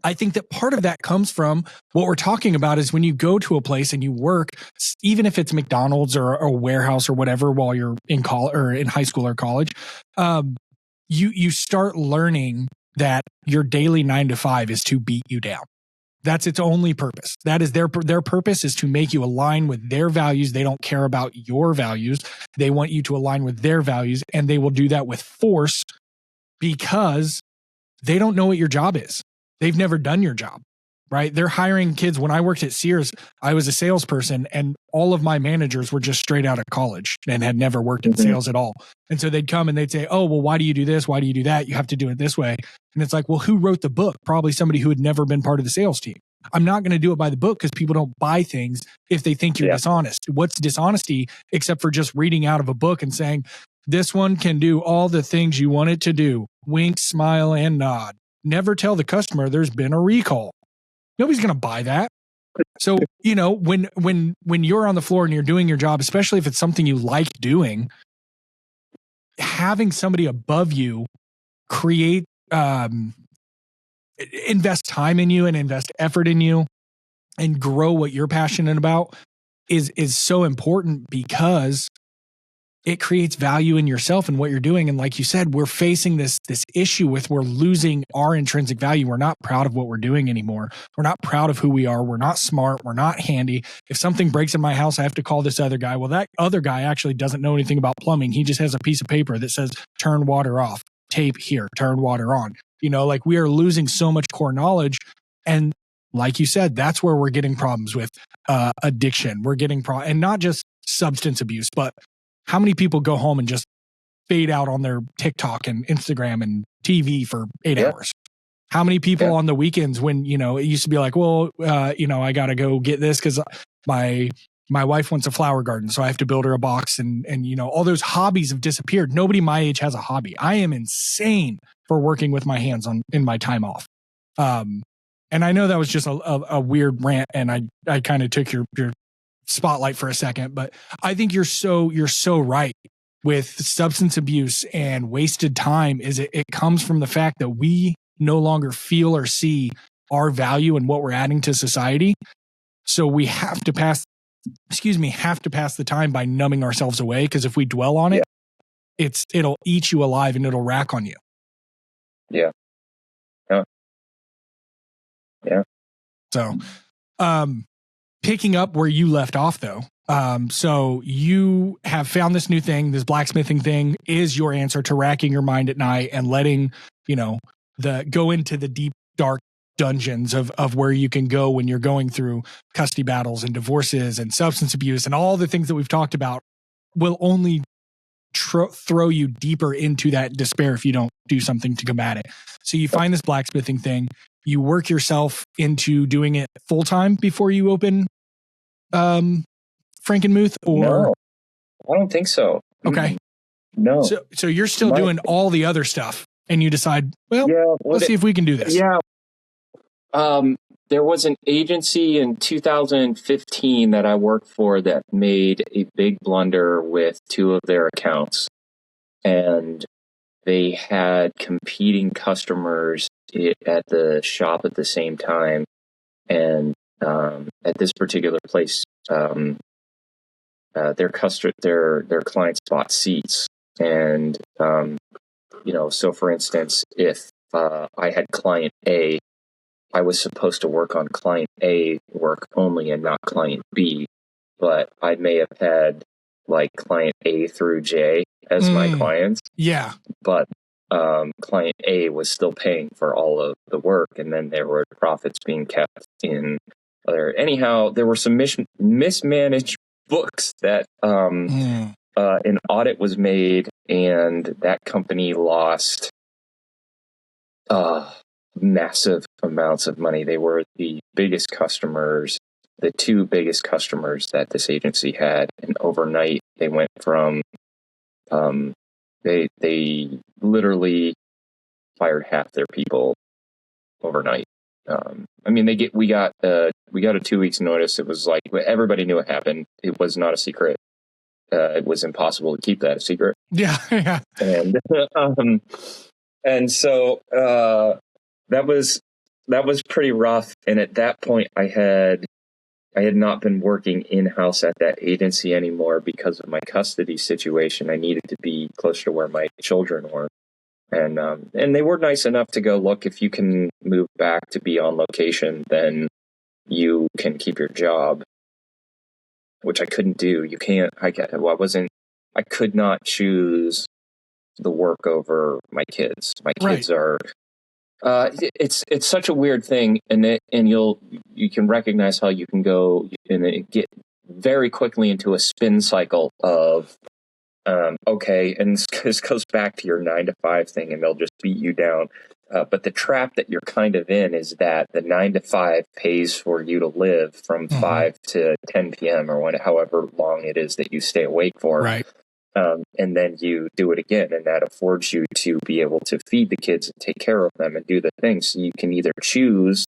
I think that part of that comes from what we're talking about is when you go to a place and you work, even if it's McDonald's or a warehouse or whatever, while you're in college or in high school or college, you start learning that your daily 9 to 5 is to beat you down. That's its only purpose. That is their purpose is to make you align with their values. They don't care about your values. They want you to align with their values, and they will do that with force because they don't know what your job is. They've never done your job, right? They're hiring kids. When I worked at Sears, I was a salesperson, and all of my managers were just straight out of college and had never worked in sales at all. And so they'd come and they'd say, oh, well, why do you do this? Why do you do that? You have to do it this way. And it's like, well, who wrote the book? Probably somebody who had never been part of the sales team. I'm not going to do it by the book because people don't buy things if they think you're dishonest. What's dishonesty except for just reading out of a book and saying, this one can do all the things you want it to do. Wink, smile, and nod. Never tell the customer there's been a recall. Nobody's going to buy that. So, when you're on the floor and you're doing your job, especially if it's something you like doing, having somebody above you invest time in you and invest effort in you and grow what you're passionate about is so important because it creates value in yourself and what you're doing. And like you said, we're facing this issue with we're losing our intrinsic value. We're not proud of what we're doing anymore. We're not proud of who we are. We're not smart. We're not handy. If something breaks in my house, I have to call this other guy. Well, that other guy actually doesn't know anything about plumbing. He just has a piece of paper that says, turn water off, tape here, turn water on. Like we are losing so much core knowledge. And like you said, that's where we're getting problems with addiction. We're getting and not just substance abuse, but how many people go home and just fade out on their TikTok and Instagram and TV for 8 hours? How many people on the weekends when, it used to be like, well, I got to go get this because my wife wants a flower garden, so I have to build her a box and all those hobbies have disappeared. Nobody my age has a hobby. I am insane for working with my hands in my time off. And I know that was just a weird rant and I kind of took your spotlight for a second, but I think you're so right with substance abuse and wasted time. It comes from the fact that we no longer feel or see our value and what we're adding to society. So we have to pass the time by numbing ourselves away. Because if we dwell on it, it'll eat you alive and it'll rack on you. Yeah. So, picking up where you left off though. So you have found this new thing, this blacksmithing thing is your answer to racking your mind at night and letting, go into the deep, dark dungeons of where you can go when you're going through custody battles and divorces and substance abuse and all the things that we've talked about will only throw you deeper into that despair if you don't do something to combat it. So you find this blacksmithing thing, you work yourself into doing it full time before you open Frankenmuth, or no, I don't think so. Okay. No. So you're still doing all the other stuff and you decide, let's see if we can do this. Yeah. There was an agency in 2015 that I worked for that made a big blunder with 2 of their accounts, and they had competing customers at the shop at the same time. And at this particular place, their clients bought seats, and so for instance, if I had client A, I was supposed to work on client A work only and not client B, but I may have had like client A through J as my clients. Yeah. But client A was still paying for all of the work, and then there were profits being kept in other. Anyhow, there were some mismanaged books that an audit was made, and that company lost massive amounts of money. They were the biggest customers, the two biggest customers that this agency had, and overnight they went from they literally fired half their people overnight. I mean, we got a 2 weeks notice. It was like everybody knew it happened. It was not a secret. It was impossible to keep that a secret. Yeah, yeah. And so that was pretty rough. And at that point, I had not been working in-house at that agency anymore because of my custody situation. I needed to be closer to where my children were. And they were nice enough to go, look, if you can move back to be on location, then you can keep your job, which I couldn't do. You can't, I could not choose the work over my kids. My kids are, it's such a weird thing. And you can recognize how you can go and get very quickly into a spin cycle of, okay, and this goes back to your 9 to 5 thing, and they'll just beat you down. But the trap that you're kind of in is that the 9 to 5 pays for you to live from 5 to 10 p.m. or however long it is that you stay awake for. Right. And then you do it again, and that affords you to be able to feed the kids and take care of them and do the things. So you can either choose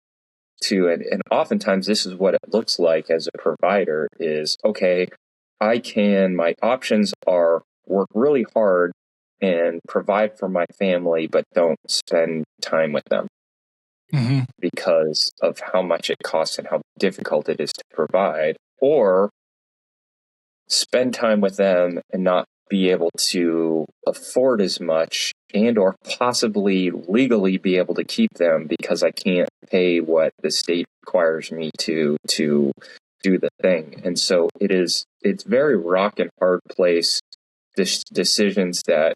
to, and oftentimes this is what it looks like as a provider is, okay, my options are work really hard and provide for my family, but don't spend time with them because of how much it costs and how difficult it is to provide, or spend time with them and not be able to afford as much and or possibly legally be able to keep them because I can't pay what the state requires me to do the thing. And so it's very rock and hard place decisions that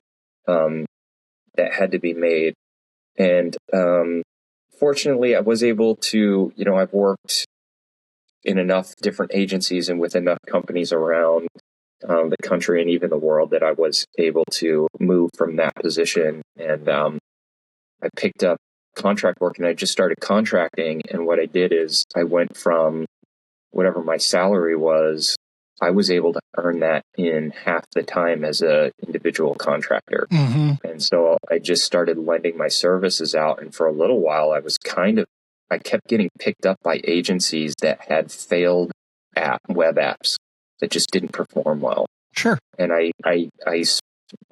had to be made. And fortunately, I was able to, I've worked in enough different agencies and with enough companies around the country and even the world that I was able to move from that position. And I picked up contract work, and I just started contracting. And what I did is I went from whatever my salary was, I was able to earn that in half the time as an individual contractor. And so I just started lending my services out. And for a little while, I kept getting picked up by agencies that had failed web apps that just didn't perform well. Sure. And I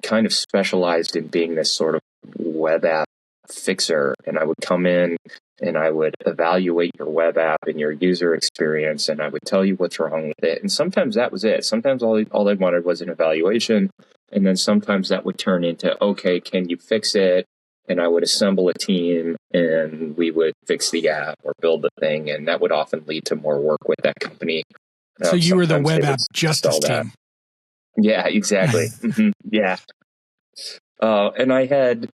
kind of specialized in being this sort of web app fixer. And I would come in and I would evaluate your web app and your user experience, and I would tell you what's wrong with it. And sometimes that was it. Sometimes all they wanted was an evaluation. And then sometimes that would turn into, okay, can you fix it? And I would assemble a team and we would fix the app or build the thing. And that would often lead to more work with that company. So you were the web app justice team. Yeah, exactly. Yeah. And I had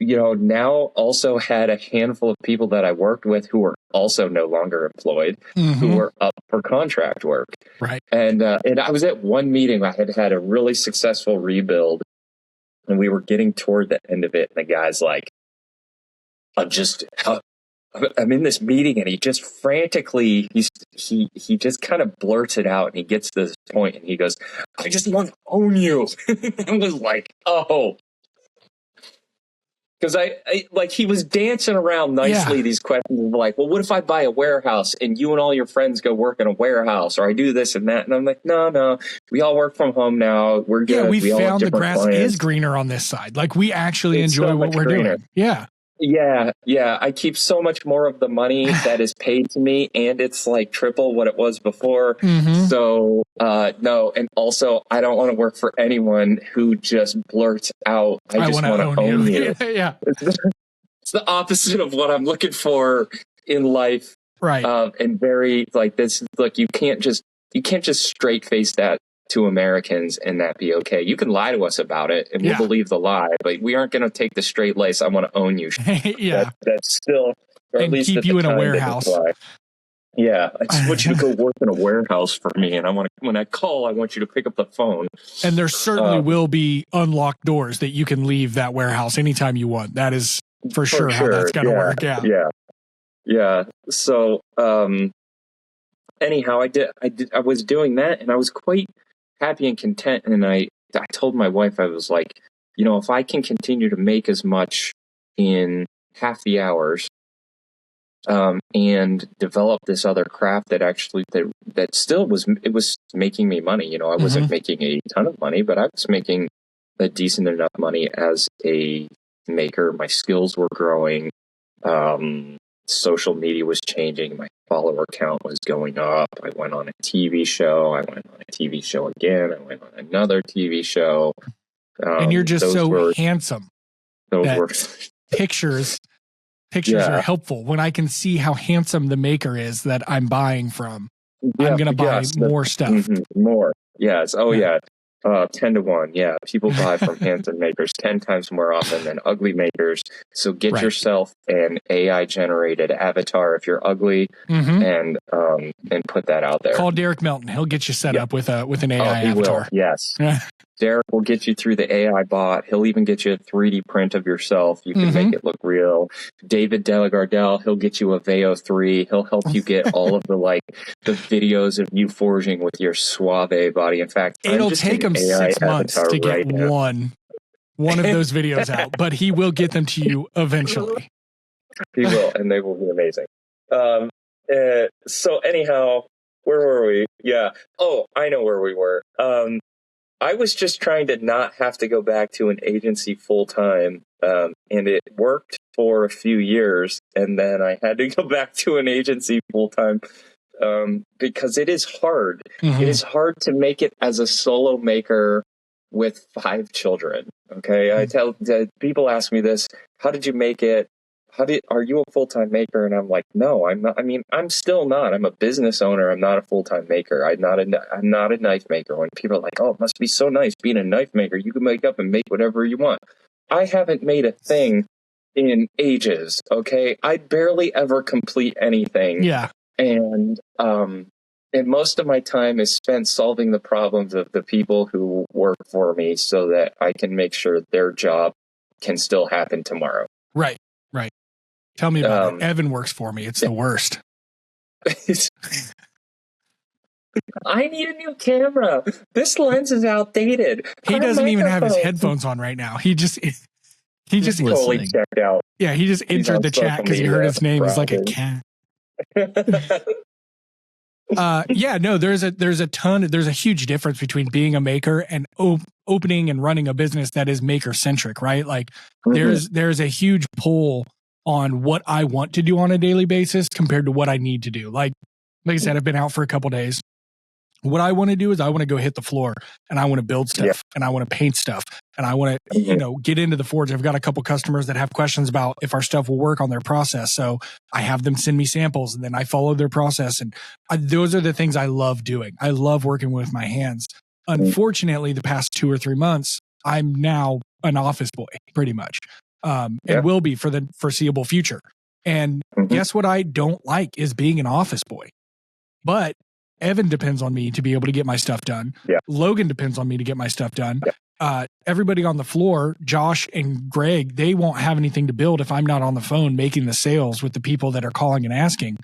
now also had a handful of people that I worked with who were also no longer employed, who were up for contract work. Right. And I was at one meeting. I had a really successful rebuild, and we were getting toward the end of it. And the guy's like, I'm in this meeting, and he just frantically, he just kind of blurts it out, and he gets to this point, and he goes, I just want to own you. I was like, oh. Because he was dancing around nicely, these questions of like, well, what if I buy a warehouse and you and all your friends go work in a warehouse, or I do this and that? And I'm like, no, we all work from home now. We're good. Yeah, we all found the grass clients. is greener on this side. Like, we actually enjoy what we're doing. Yeah. Yeah. I keep so much more of the money that is paid to me, and it's like triple what it was before. So, no. And also, I don't want to work for anyone who just blurts out, I just want to own you. Yeah. It's the opposite of what I'm looking for in life. Right. And very like this, look, you can't just straight face that to Americans and that be okay. You can lie to us about it and we'll believe the lie, but we aren't going to take the straight lace, I want to own you. That's still, or and at least keep at you the in a time warehouse. Yeah, I just want you to go work in a warehouse for me, and when I call, I want you to pick up the phone. And there certainly will be unlocked doors that you can leave that warehouse anytime you want. That is for sure how that's going to work. Yeah. So, anyhow, I was doing that, and I was quite happy and content. And I told my wife, I was like, if I can continue to make as much in half the hours, and develop this other craft that still was making me money. I wasn't making a ton of money, but I was making a decent enough money as a maker. My skills were growing. Social media was changing. My follower count was going up. I went on a TV show. I went on a TV show again. I went on another TV show. And you're just so handsome. Those were pictures are helpful. When I can see how handsome the maker is that I'm buying from, I'm going to buy more stuff. More. Yes. Oh, yeah. 10 to 1. Yeah. People buy from handsome makers 10 times more often than ugly makers. So get yourself an AI generated avatar if you're ugly and put that out there. Call Derek Melton. He'll get you set up with an AI he avatar. Will. Yes. Derek will get you through the AI bot. He'll even get you a 3D print of yourself. You can make it look real. David Delagardelle, he'll get you a Veo 3. He'll help you get all of the videos of you forging with your suave body. In fact, it'll take him 6 months to get one of those videos out, but he will get them to you eventually. He will, and they will be amazing. So anyhow, where were we? Yeah. Oh, I know where we were. I was just trying to not have to go back to an agency full time, and it worked for a few years, and then I had to go back to an agency full time because it is hard. It is hard to make it as a solo maker with 5 children. Okay, I tell people ask me this: how did you make it? Are you a full-time maker? And I'm like, no, I'm not. I mean, I'm still not. I'm a business owner. I'm not a full-time maker. I'm not a knife maker. When people are like, oh, it must be so nice being a knife maker. You can make up and make whatever you want. I haven't made a thing in ages. Okay. I barely ever complete anything. Yeah. And most of my time is spent solving the problems of the people who work for me so that I can make sure their job can still happen tomorrow. Right. Tell me about it. Evan works for me. It's the worst. I need a new camera. This lens is outdated. He doesn't even have his headphones on right now. He just totally checked out. Yeah, he just entered the chat because he heard his name. He's like a cat. There's a huge difference between being a maker and opening and running a business that is maker centric, right? Like there's a huge pull on what I want to do on a daily basis compared to what I need to do. Like I said, I've been out for a couple days. What I want to do is I want to go hit the floor and I want to build stuff and I want to paint stuff and I want to, get into the forge. I've got a couple customers that have questions about if our stuff will work on their process. So I have them send me samples and then I follow their process. And those are the things I love doing. I love working with my hands. Unfortunately, the past 2 or 3 months, I'm now an office boy pretty much. And will be for the foreseeable future. And guess what I don't like is being an office boy. But Evan depends on me to be able to get my stuff done. Yeah. Logan depends on me to get my stuff done. Yeah. Everybody on the floor, Josh and Greg, they won't have anything to build if I'm not on the phone making the sales with the people that are calling and asking.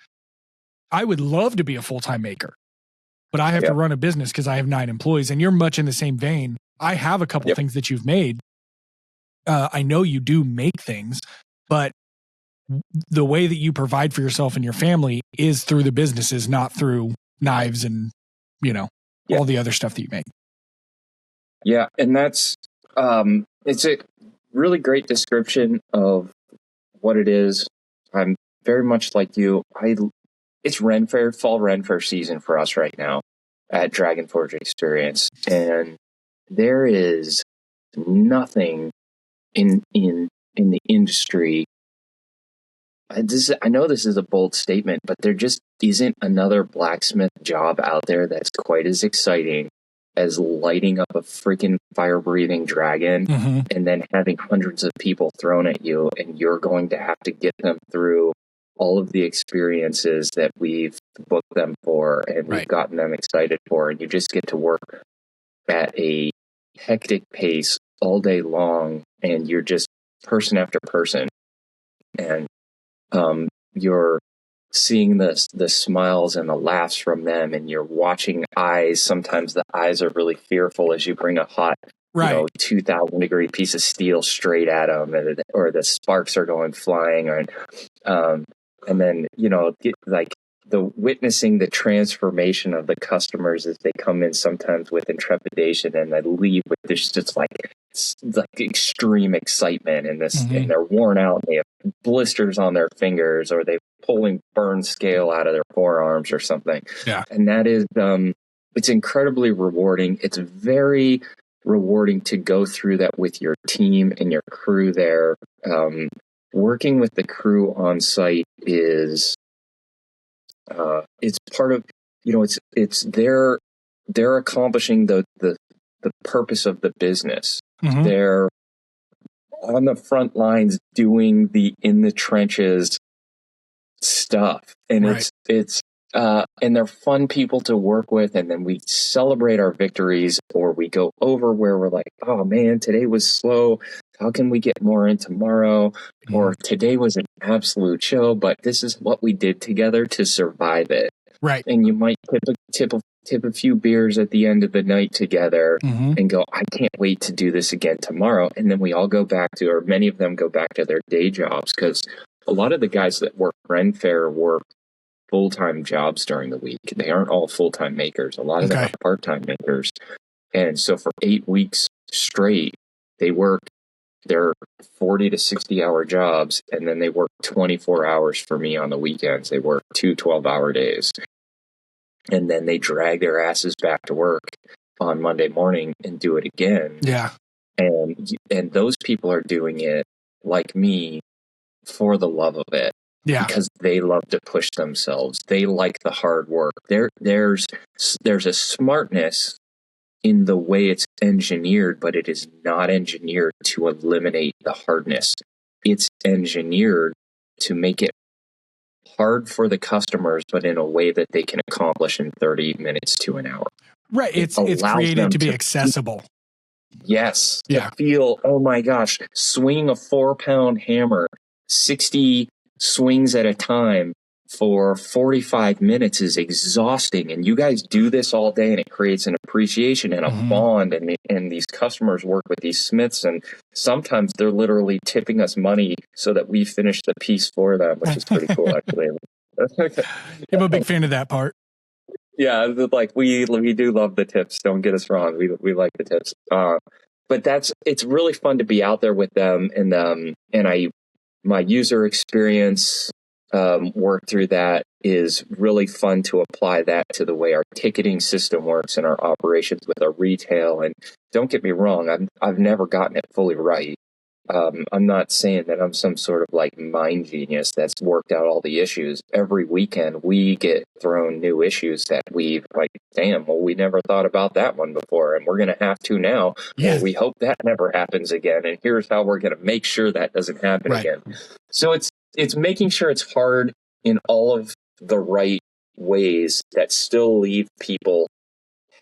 I would love to be a full-time maker, but I have to run a business because I have 9 employees. And you're much in the same vein. I have a couple things that you've made. I know you do make things, but the way that you provide for yourself and your family is through the businesses, not through knives and, all the other stuff that you make. Yeah. And that's, it's a really great description of what it is. I'm very much like you. It's Ren Fair, fall Ren Fair season for us right now at Dragon Forge Experience. And there is nothing in the industry. I know this is a bold statement, but there just isn't another blacksmith job out there that's quite as exciting as lighting up a freaking fire-breathing dragon and then having hundreds of people thrown at you, and you're going to have to get them through all of the experiences that we've booked them for and we've gotten them excited for, and you just get to work at a hectic pace all day long, and you're just person after person, and you're seeing the smiles and the laughs from them, and you're watching eyes. Sometimes the eyes are really fearful as you bring a hot 2,000 degree piece of steel straight at them, or the sparks are going flying, or and then the witnessing the transformation of the customers as they come in, sometimes with intrepidation, and they leave with this just like extreme excitement, and and they're worn out, and they have blisters on their fingers, or they're pulling burn scale out of their forearms or something. Yeah. And that is it's incredibly rewarding. It's very rewarding to go through that with your team and your crew there. Working with the crew on site is it's part of, it's they're accomplishing the purpose of the business. They're on the front lines doing the in the trenches stuff, and it's and they're fun people to work with. And then we celebrate our victories, or we go over where we're like, oh man, today was slow, how can we get more in tomorrow? Or today was an absolute show, but this is what we did together to survive it. Right. And you might tip a few beers at the end of the night together and go, I can't wait to do this again tomorrow. And then we all go back to, or many of them go back to their day jobs, because a lot of the guys that work Ren Fair work full-time jobs during the week. They aren't all full-time makers. A lot of them are part-time makers. And so for 8 weeks straight, they work their 40 to 60 hour jobs, and then they work 24 hours for me on the weekends. They work 2 12-hour days. And then they drag their asses back to work on Monday morning and do it again. Yeah. And those people are doing it, like me, for the love of it. Yeah. Because they love to push themselves. They like the hard work. There's a smartness in the way it's engineered, but it is not engineered to eliminate the hardness. It's engineered to make it hard for the customers, but in a way that they can accomplish in 30 minutes to an hour. Right. It's created to be accessible. Yes. Yeah. To feel, oh my gosh, swinging a 4-pound hammer, 60 swings at a time for 45 minutes is exhausting. And you guys do this all day, and it creates an appreciation and a bond. And these customers work with these smiths, and sometimes they're literally tipping us money so that we finish the piece for them, which is pretty cool, actually. I'm a big fan of that part. Yeah, like we do love the tips. Don't get us wrong. We like the tips. But it's really fun to be out there with them, and my user experience work through that is really fun to apply that to the way our ticketing system works and our operations with our retail. And don't get me wrong, I've never gotten it fully right. I'm not saying that I'm some sort of like mind genius that's worked out all the issues. Every weekend we get thrown new issues that we've like, damn, well, we never thought about that one before, and we're going to have to now. Yeah. Well, we hope that never happens again, and here's how we're going to make sure that doesn't happen again. So it's making sure it's hard in all of the right ways that still leave people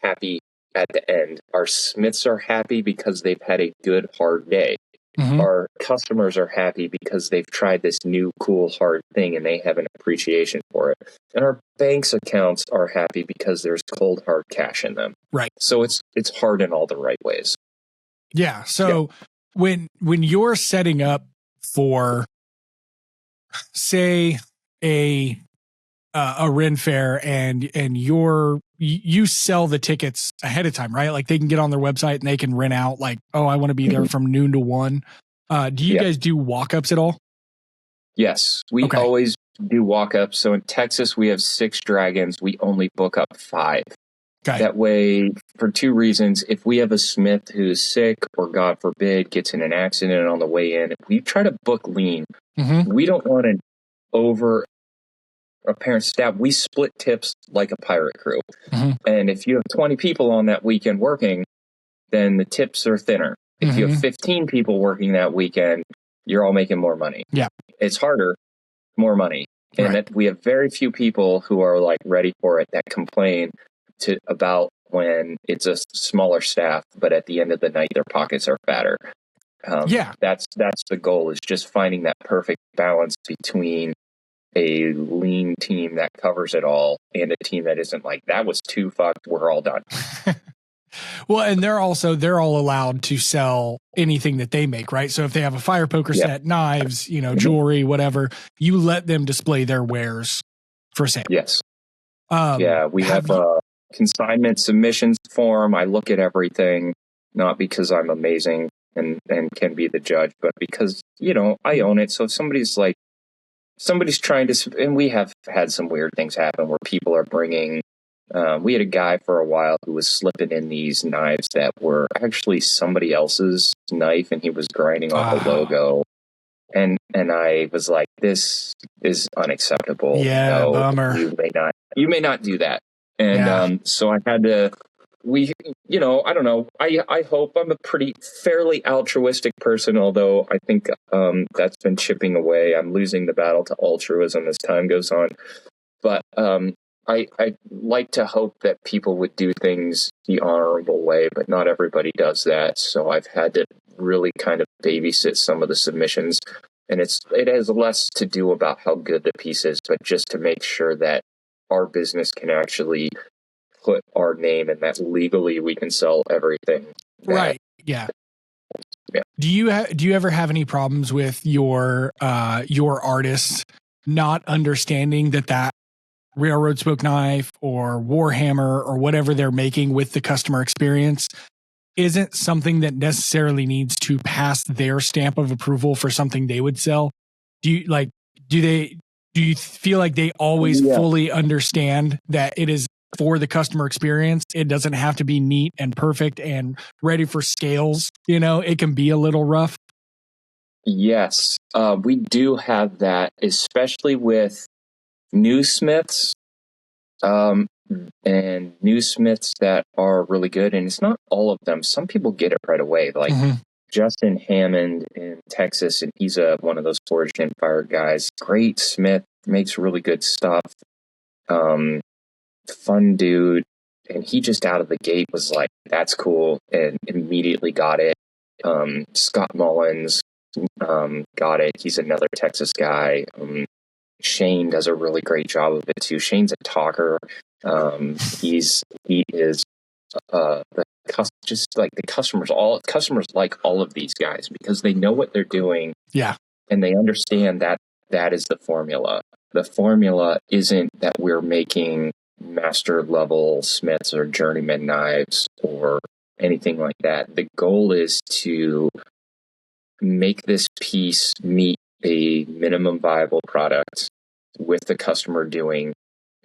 happy at the end. Our smiths are happy because they've had a good, hard day. Our customers are happy because they've tried this new, cool, hard thing, and they have an appreciation for it. And our bank's accounts are happy because there's cold, hard cash in them. Right. So it's hard in all the right ways. Yeah. So when you're setting up for, say, a Ren Fair, and you sell the tickets ahead of time, right? Like they can get on their website and they can rent out like, oh, I want to be there from noon to 1. Do you guys do walk-ups at all? Yes, we always do walk-ups. So in Texas, we have 6 dragons. We only book up 5. That way, for 2 reasons. If we have a smith who's sick, or God forbid, gets in an accident on the way in, we try to book lean. We don't want an apparent staff, we split tips like a pirate crew. Mm-hmm. And if you have 20 people on that weekend working, then the tips are thinner. If you have 15 people working that weekend, you're all making more money. Yeah. It's harder, more money. And that we have very few people who are like ready for it that complain about when it's a smaller staff, but at the end of the night, their pockets are fatter. That's the goal, is just finding that perfect balance between a lean team that covers it all and a team that isn't like, that was too fucked, we're all done. Well, and they're all allowed to sell anything that they make, right? So if they have a fire poker set, knives, jewelry, whatever, you let them display their wares for sale. Yes. We have a consignment submissions form. I look at everything, not because I'm amazing and can be the judge, but because, I own it. So if somebody's trying to, and we have had some weird things happen where people are bringing, we had a guy for a while who was slipping in these knives that were actually somebody else's knife, and he was grinding off a logo. And I was like, this is unacceptable. Yeah, no, bummer. You may not do that. And so I had to, I don't know. I hope I'm a fairly altruistic person, although I think that's been chipping away. I'm losing the battle to altruism as time goes on. But I like to hope that people would do things the honorable way, but not everybody does that. So I've had to really kind of babysit some of the submissions. And it has less to do about how good the piece is, but just to make sure that our business can actually put our name and that legally we can sell everything. Right. Yeah. Do you ever have any problems with your artists not understanding that railroad spoke knife or Warhammer or whatever they're making with the customer experience isn't something that necessarily needs to pass their stamp of approval for something they would sell? Do you feel like they always fully understand that it is for the customer experience? It doesn't have to be neat and perfect and ready for scales. It can be a little rough. Yes, we do have that, especially with new smiths, and new smiths that are really good. And it's not all of them. Some people get it right away. Like Justin Hammond in Texas, and he's one of those forged and fired guys. Great smith, makes really good stuff. Fun dude. And he just out of the gate was like, that's cool, and immediately got it. Scott Mullins got it. He's another Texas guy. Shane does a really great job of it too. Shane's a talker. He is just like the customers. All customers like all of these guys because they know what they're doing. Yeah, and they understand that is the formula. The formula isn't that we're making master level smiths or journeyman knives or anything like that. The goal is to make this piece meet a minimum viable product with the customer doing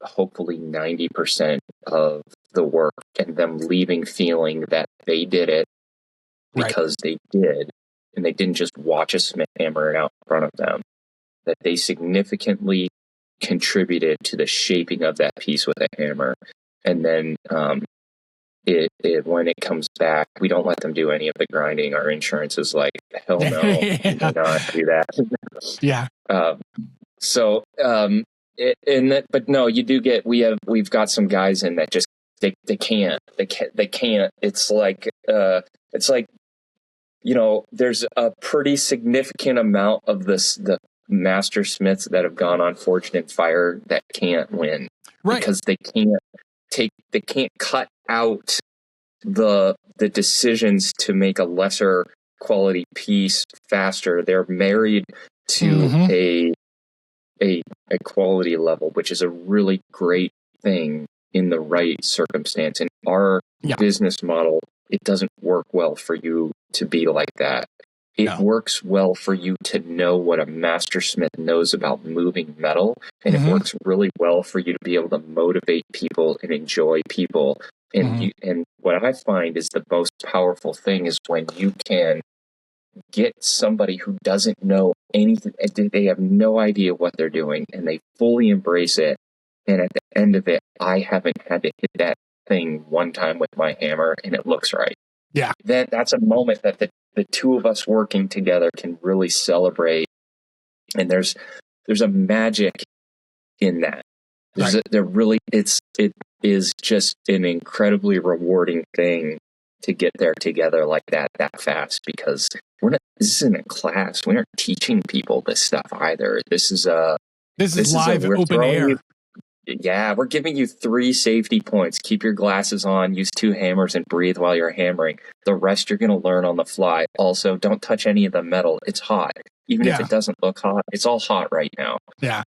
hopefully 90% of the work and them leaving feeling that they did it because they did, and they didn't just watch a smith hammer it out in front of them, that they significantly contributed to the shaping of that piece with a hammer. And then when it comes back, we don't let them do any of the grinding. Our insurance is like, hell no, we do not do that. Yeah. But no, you do get, we've got some guys in that just, they can't. It's like, there's a pretty significant amount of the master smiths that have gone on Forged and Fire that can't win, right? Because they can't cut out the decisions to make a lesser quality piece faster. They're married to a quality level, which is a really great thing in the right circumstance. In our business model, it doesn't work well for you to be like that. It works well for you to know what a master smith knows about moving metal, and it works really well for you to be able to motivate people and enjoy people. And and what I find is the most powerful thing is when you can get somebody who doesn't know anything, they have no idea what they're doing, and they fully embrace it. And at the end of it, I haven't had to hit that thing one time with my hammer and it looks right. Yeah. That's a moment that the two of us working together can really celebrate. And there's a magic in that. Right. It is just an incredibly rewarding thing to get there together like that fast, because this isn't a class. We aren't teaching people this stuff either. This is live open air. We're giving you 3 safety points. Keep your glasses on, use 2 hammers, and breathe while you're hammering. The rest you're going to learn on the fly. Also, don't touch any of the metal. It's hot. Even if it doesn't look hot, it's all hot right now. Yeah.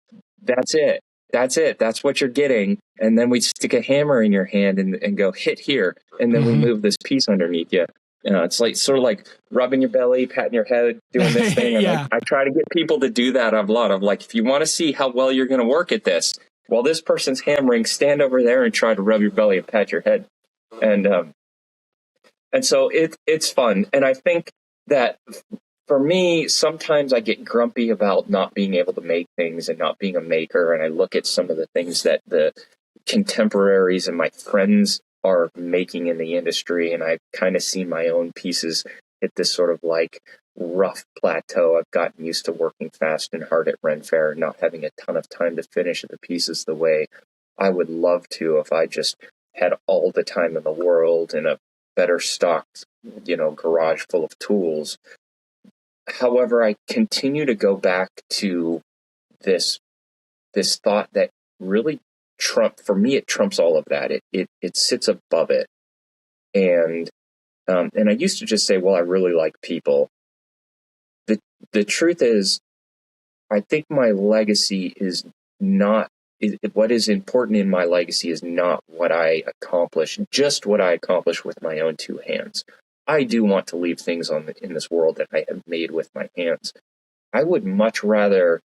That's it. That's what you're getting. And then we stick a hammer in your hand and go hit here. And then we move this piece underneath you. It's like sort of like rubbing your belly, patting your head, doing this thing. And I try to get people to do that a lot. I'm like, if you want to see how well you're going to work at this, while this person's hammering, stand over there and try to rub your belly and pat your head. And so it's fun. And I think that for me, sometimes I get grumpy about not being able to make things and not being a maker. And I look at some of the things that the contemporaries and my friends are making in the industry, and I kind of see my own pieces at this sort of like rough plateau. I've gotten used to working fast and hard at Ren Fair and not having a ton of time to finish the pieces the way I would love to if I just had all the time in the world and a better stocked, garage full of tools. However, I continue to go back to this thought that really it trumps all of that. It sits above it. And I used to just say, well, I really like people. The truth is, I think my legacy is not, what is important in my legacy is not what I accomplish, just what I accomplish with my own 2 hands. I do want to leave things in this world that I have made with my hands. I would much rather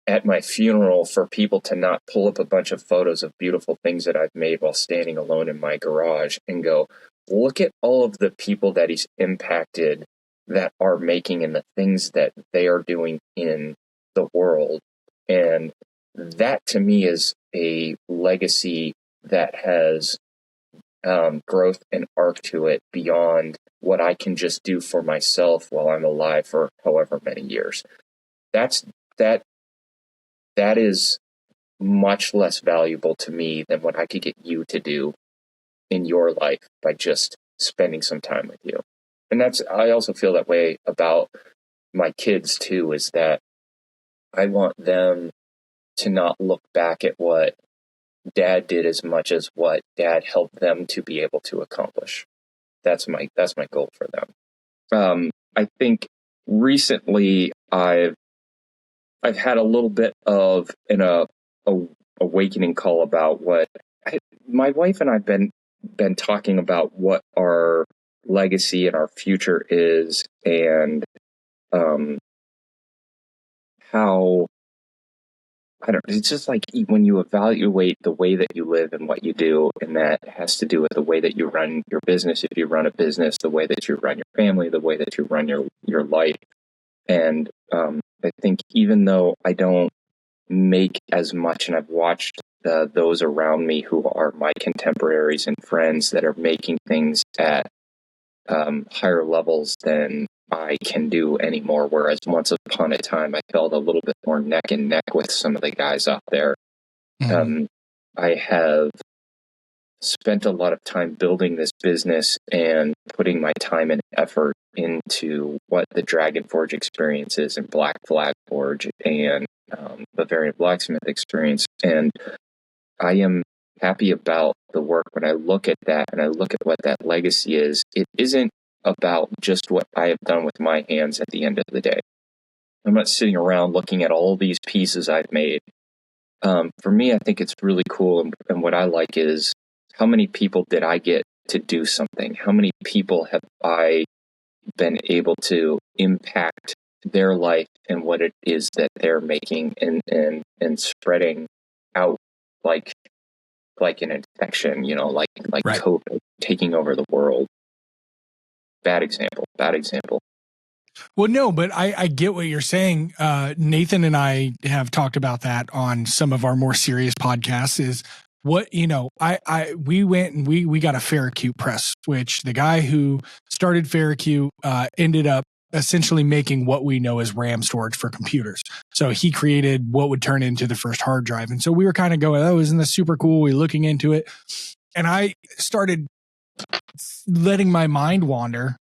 at my funeral for people to not pull up a bunch of photos of beautiful things that I've made while standing alone in my garage and go, look at all of the people that he's impacted that are making and the things that they are doing in the world. And that to me is a legacy that has growth and arc to it beyond what I can just do for myself while I'm alive for however many years. That is much less valuable to me than what I could get you to do in your life by just spending some time with you. And I also feel that way about my kids too, is that I want them to not look back at what Dad did as much as what Dad helped them to be able to accomplish. That's my goal for them. I think recently I've had a little bit of an awakening call about what my wife and I've been talking about what our legacy and our future is, and how, I don't know, it's just like when you evaluate the way that you live and what you do, and that has to do with the way that you run your business, if you run a business, the way that you run your family, the way that you run your life. And I think even though I don't make as much, and I've watched those around me who are my contemporaries and friends that are making things at higher levels than I can do anymore, whereas once upon a time I felt a little bit more neck and neck with some of the guys out there. I have spent a lot of time building this business and putting my time and effort into what the Dragon Forge experience is, and Black Flag Forge, and Bavarian Blacksmith experience. And I am happy about the work. When I look at that and I look at what that legacy is, it isn't about just what I have done with my hands at the end of the day. I'm not sitting around looking at all these pieces I've made. For me, I think it's really cool. And what I like is, how many people did I get to do something? How many people have I been able to impact their life and what it is that they're making and spreading out like an infection, like Right. COVID taking over the world. Bad example. Well, no, but I get what you're saying. Nathan and I have talked about that on some of our more serious podcasts. Is what we went and we got a Farracute press, which the guy who started Farracute ended up essentially making what we know as RAM storage for computers. So he created what would turn into the first hard drive, and so we were kind of going, "Oh, isn't this super cool?" We were looking into it, and I started letting my mind wander.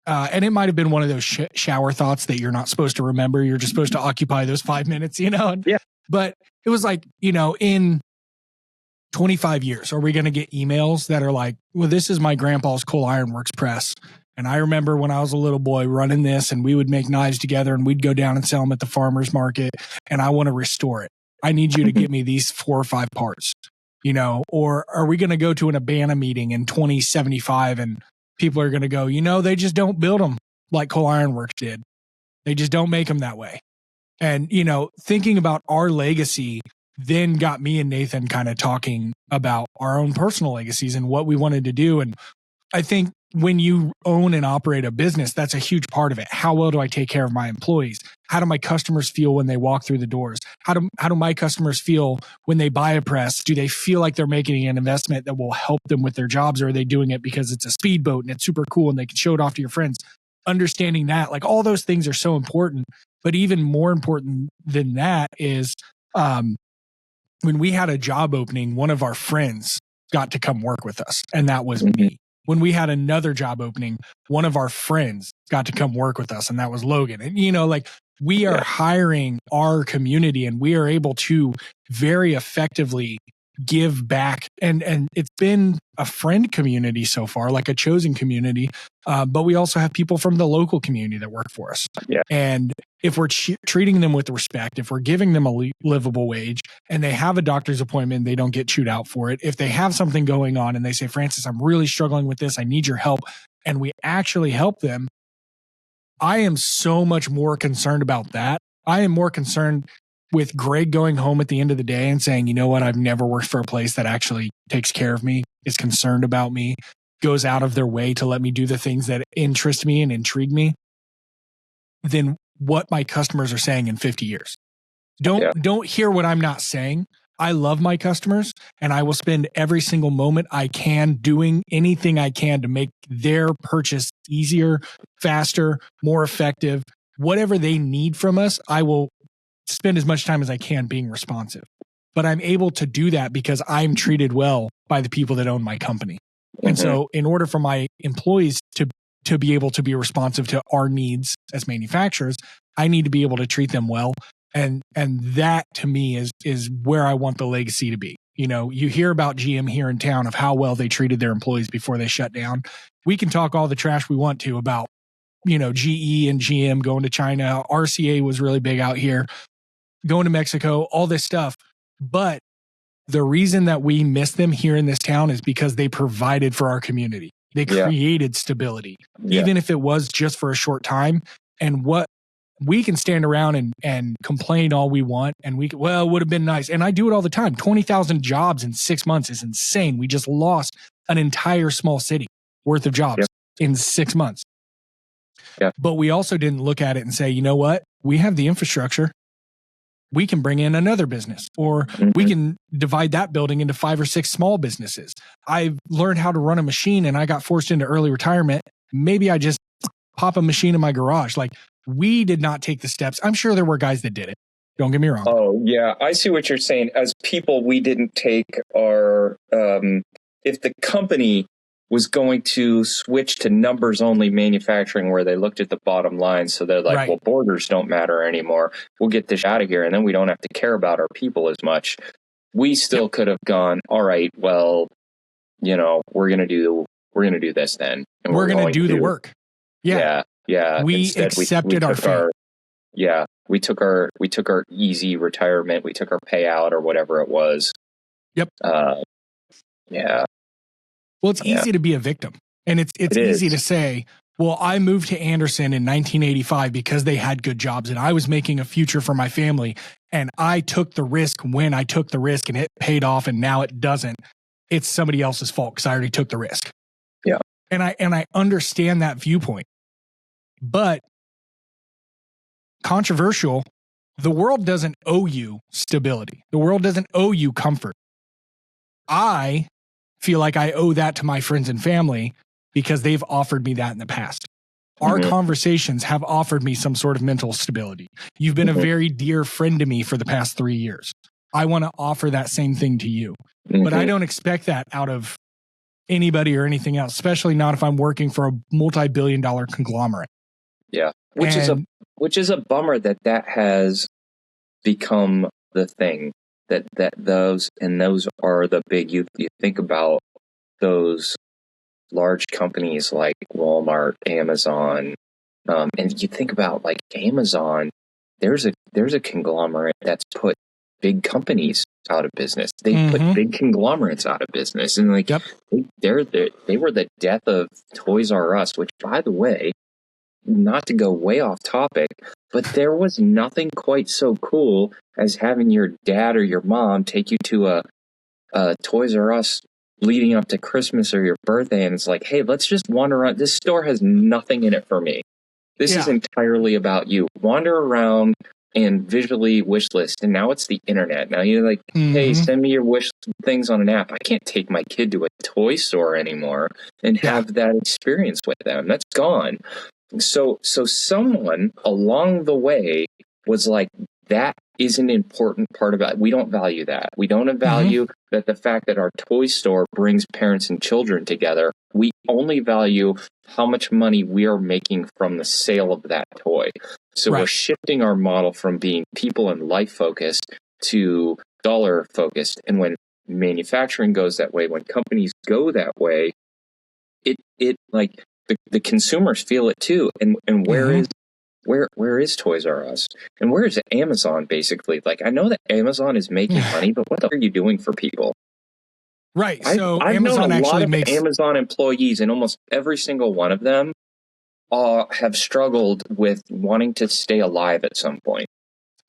And it might have been one of those shower thoughts that you're not supposed to remember. You're just supposed to occupy those 5 minutes, Yeah. But it was like, in 25 years, are we going to get emails that are like, well, this is my grandpa's coal ironworks press. And I remember when I was a little boy running this, and we would make knives together, and we'd go down and sell them at the farmer's market. And I want to restore it. I need you to get me these 4 or 5 parts, or are we going to go to an Abana meeting in 2075 and people are going to go, they just don't build them like Coal Ironworks did. They just don't make them that way. And, thinking about our legacy then got me and Nathan kind of talking about our own personal legacies and what we wanted to do. And I think when you own and operate a business, that's a huge part of it. How well do I take care of my employees? How do my customers feel when they walk through the doors? How do my customers feel when they buy a press? Do they feel like they're making an investment that will help them with their jobs, or are they doing it because it's a speedboat and it's super cool and they can show it off to your friends? Understanding that, like, all those things are so important. But even more important than that is when we had a job opening, one of our friends got to come work with us, and that was me. When we had another job opening, one of our friends got to come work with us, and that was Logan. And, we are hiring our community, and we are able to very effectively give back. And it's been a friend community so far, like a chosen community. But we also have people from the local community that work for us. Yeah. And if we're treating them with respect, if we're giving them a livable wage, and they have a doctor's appointment, they don't get chewed out for it. If they have something going on and they say, Francis, I'm really struggling with this, I need your help, and we actually help them, I am so much more concerned about that. I am more concerned with Greg going home at the end of the day and saying, you know what, I've never worked for a place that actually takes care of me, is concerned about me, goes out of their way to let me do the things that interest me and intrigue me, than what my customers are saying in 50 years. Don't hear what I'm not saying. I love my customers, and I will spend every single moment I can doing anything I can to make their purchase easier, faster, more effective. Whatever they need from us, I will spend as much time as I can being responsive. But I'm able to do that because I'm treated well by the people that own my company. And so in order for my employees to be able to be responsive to our needs as manufacturers, I need to be able to treat them well. And that to me is where I want the legacy to be. You hear about GM here in town of how well they treated their employees before they shut down. We can talk all the trash we want to about, GE and GM going to China. RCA was really big out here, going to Mexico, all this stuff. But the reason that we miss them here in this town is because they provided for our community. They created stability, even if it was just for a short time. And what we can stand around and complain all we want. And it would have been nice. And I do it all the time. 20,000 jobs in 6 months is insane. We just lost an entire small city worth of jobs in 6 months. Yeah. But we also didn't look at it and say, you know what? We have the infrastructure. We can bring in another business, or we can divide that building into 5 or 6 small businesses. I've learned how to run a machine, and I got forced into early retirement. Maybe I just pop a machine in my garage. Like, we did not take the steps. I'm sure there were guys that did it. Don't get me wrong. Oh, yeah. I see what you're saying. As people, we didn't take our, if the company was going to switch to numbers only manufacturing, where they looked at the bottom line. So they're like, well, borders don't matter anymore. We'll get this out of here. And then we don't have to care about our people as much. We still could have gone, all right, well, we're going to do this then. And we're going to do the work. Yeah. We Instead, accepted our fate. We took our easy retirement. We took our payout or whatever it was. Yep. Yeah. Well, it's easy to be a victim, and it's easy to say, well, I moved to Anderson in 1985 because they had good jobs and I was making a future for my family, and I took the risk when I took the risk and it paid off, and now it doesn't. It's somebody else's fault because I already took the risk. Yeah. And I understand that viewpoint. But controversial, the world doesn't owe you stability. The world doesn't owe you comfort. I feel like I owe that to my friends and family because they've offered me that in the past. Our conversations have offered me some sort of mental stability. You've been a very dear friend to me for the past 3 years. I want to offer that same thing to you. But I don't expect that out of anybody or anything else, especially not if I'm working for a multi-billion-dollar conglomerate. Yeah. Which is a bummer that has become the thing. That those are the big, you think about those large companies like Walmart, Amazon, and you think about like Amazon, there's a conglomerate that's put big companies out of business. They put big conglomerates out of business, and like they were the death of Toys R Us, which, by the way, not to go way off topic, but there was nothing quite so cool as having your dad or your mom take you to a Toys R Us leading up to Christmas or your birthday, and it's like, hey, let's just wander around. This store has nothing in it for me. This is entirely about you. Wander around and visually wish list, and now it's the internet. Now you're like, hey, send me your wish things on an app. I can't take my kid to a toy store anymore and have that experience with them. That's gone. So someone along the way was like, that is an important part of it. We don't value that. We don't value that the fact that our toy store brings parents and children together. We only value how much money we are making from the sale of that toy. So we're shifting our model from being people and life focused to dollar focused. And when manufacturing goes that way, when companies go that way, it like the consumers feel it too. And where is Toys R Us? And where is Amazon, basically? Like, I know that Amazon is making money, but what are you doing for people? Right. So I've Amazon known a lot actually of Amazon employees, and almost every single one of them have struggled with wanting to stay alive at some point.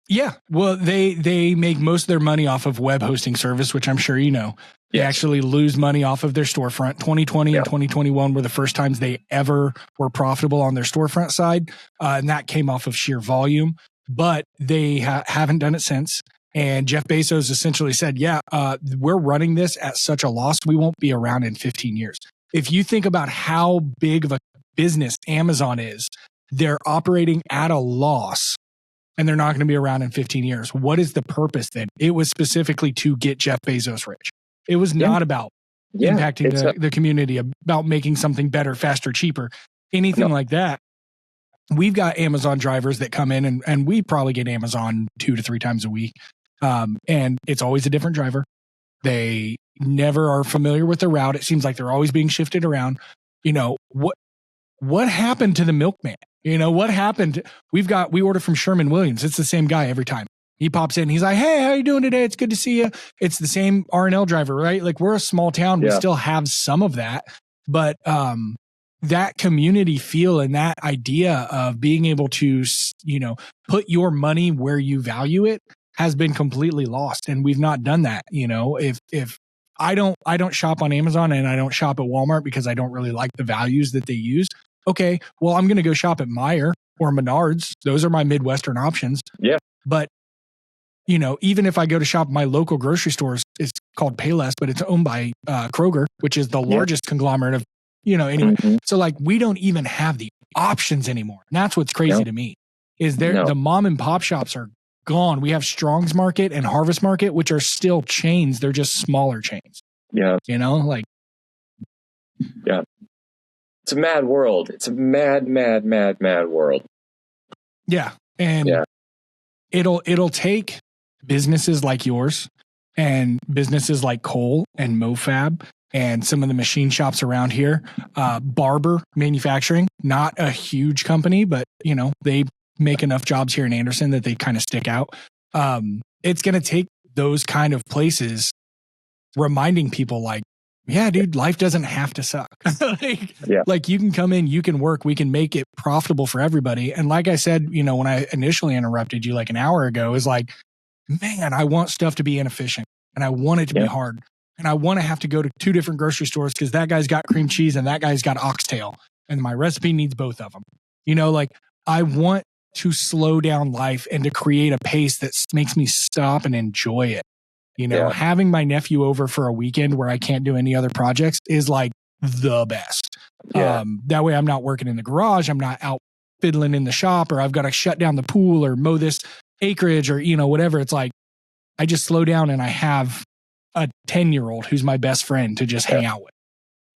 Yeah. Well, they make most of their money off of web hosting service, which I'm sure you know. They actually lose money off of their storefront. 2020 and 2021 were the first times they ever were profitable on their storefront side. And that came off of sheer volume. But they haven't done it since. And Jeff Bezos essentially said, we're running this at such a loss, we won't be around in 15 years. If you think about how big of a business Amazon is, they're operating at a loss. And they're not going to be around in 15 years. What is the purpose then? It was specifically to get Jeff Bezos rich. It was not about impacting the community, about making something better, faster, cheaper, anything like that. We've got Amazon drivers that come in and we probably get Amazon 2 to 3 times a week. And it's always a different driver. They never are familiar with the route. It seems like they're always being shifted around. You know, what happened to the milkman? You know, what happened? We order from Sherman-Williams. It's the same guy every time. He pops in. He's like, hey, how you doing today? It's good to see you. It's the same R&L driver, right? Like, we're a small town. We still have some of that. But that community feel and that idea of being able to, you know, put your money where you value it has been completely lost. And we've not done that. You know, if I don't shop on Amazon and I don't shop at Walmart because I don't really like the values that they use. Okay, well, I'm going to go shop at Meijer or Menards. Those are my Midwestern options. Yeah. But, you know, even if I go to shop my local grocery stores, it's called Payless, but it's owned by Kroger, which is the largest conglomerate of, you know, anyway. So, like, we don't even have the options anymore. And that's what's crazy to me, is the mom and pop shops are gone. We have Strong's Market and Harvest Market, which are still chains. They're just smaller chains. Yeah. You know, like. Yeah. It's a mad world. It's a mad world. Yeah. And it'll take businesses like yours and businesses like Cole and MoFab and some of the machine shops around here. Barber Manufacturing, not a huge company, but, you know, they make enough jobs here in Anderson that they kind of stick out. It's going to take those kind of places reminding people like, yeah, dude, life doesn't have to suck. Like you can come in, you can work, we can make it profitable for everybody. And like I said, you know, when I initially interrupted you like an hour ago, is like, man, I want stuff to be inefficient and I want it to be hard. And I want to have to go to 2 different grocery stores because that guy's got cream cheese and that guy's got oxtail. And my recipe needs both of them. You know, like I want to slow down life and to create a pace that makes me stop and enjoy it. You know, having my nephew over for a weekend where I can't do any other projects is like the best. That way I'm not working in the garage. I'm not out fiddling in the shop, or I've got to shut down the pool or mow this acreage or, you know, whatever. It's like, I just slow down and I have a 10-year-old who's my best friend to just hang out with.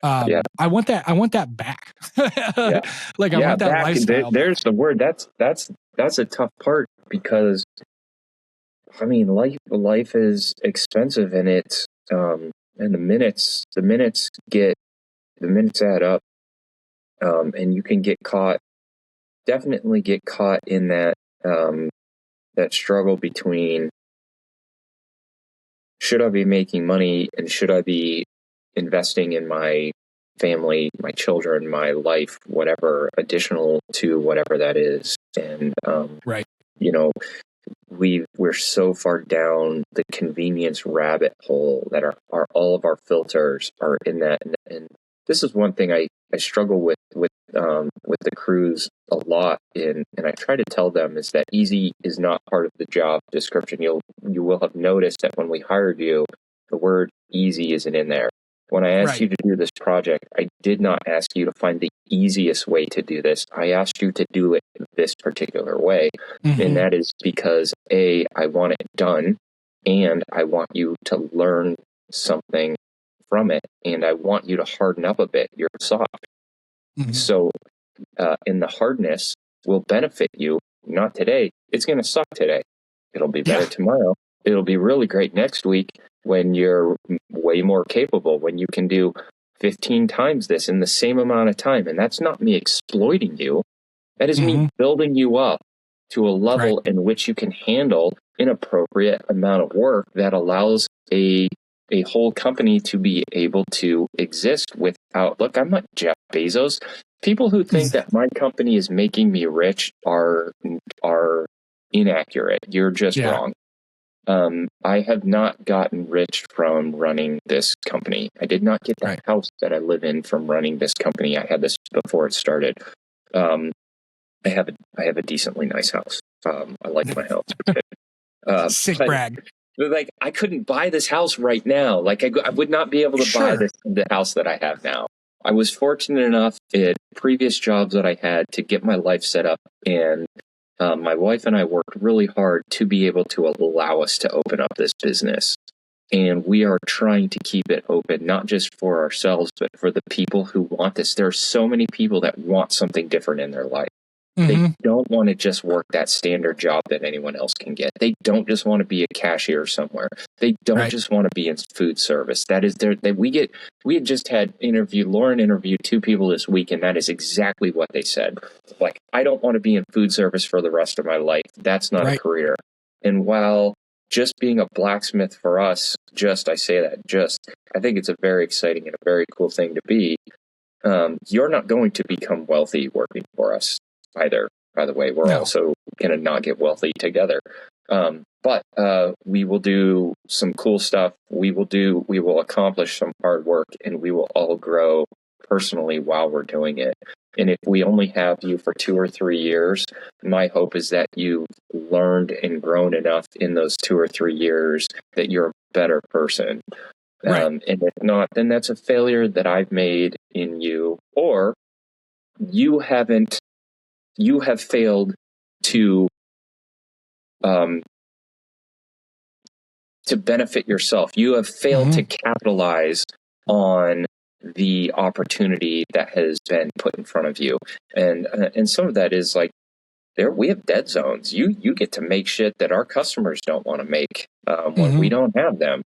I want that back. Like I want that back. lifestyle. There's the word. That's a tough part, because I mean, life is expensive, and it's and the minutes add up, and you can definitely get caught in that that struggle between, should I be making money and should I be investing in my family, my children, my life, whatever, additional to whatever that is. And you know, we're so far down the convenience rabbit hole that our all of our filters are in that. And this is one thing I struggle with the crews a lot, and I try to tell them, is that easy is not part of the job description. You will have noticed that when we hired you, the word easy isn't in there. When I asked you to do this project, I did not ask you to find the easiest way to do this. I asked you to do it this particular way. And that is because I want it done, and I want you to learn something from it, and I want you to harden up a bit. You're soft. So in the hardness will benefit you, not today. It's going to suck today. It'll be better tomorrow. It'll be really great next week when you're way more capable, when you can do 15 times this in the same amount of time. And that's not me exploiting you. That is me building you up to a level in which you can handle an appropriate amount of work that allows a whole company to be able to exist without, look, I'm not Jeff Bezos. People who think that my company is making me rich are inaccurate. You're just wrong. I have not gotten rich from running this company. I did not get the house that I live in from running this company. I had this before it started. I have a decently nice house. I like my house. Sick brag. Like, I couldn't buy this house right now. Like, I would not be able to buy the house that I have now. I was fortunate enough at previous jobs that I had to get my life set up, and my wife and I worked really hard to be able to allow us to open up this business. And we are trying to keep it open, not just for ourselves, but for the people who want this. There are so many people that want something different in their life. They don't want to just work that standard job that anyone else can get. They don't just want to be a cashier somewhere. They don't just want to be in food service. That is we had just had Lauren interviewed 2 people this week, and that is exactly what they said. Like, I don't want to be in food service for the rest of my life. That's not a career. And while just being a blacksmith for us, I think it's a very exciting and a very cool thing to be. You're not going to become wealthy working for us either. By the way, we're also going to not get wealthy together. But we will do some cool stuff. We will accomplish some hard work, and we will all grow personally while we're doing it. And if we only have you for 2 or 3 years, my hope is that you've learned and grown enough in those 2 or 3 years that you're a better person. And if not, then that's a failure that I've made in you, or you have failed to benefit yourself. You have failed to capitalize on the opportunity that has been put in front of you. And some of that is like, we have dead zones. You get to make shit that our customers don't want to make when we don't have them.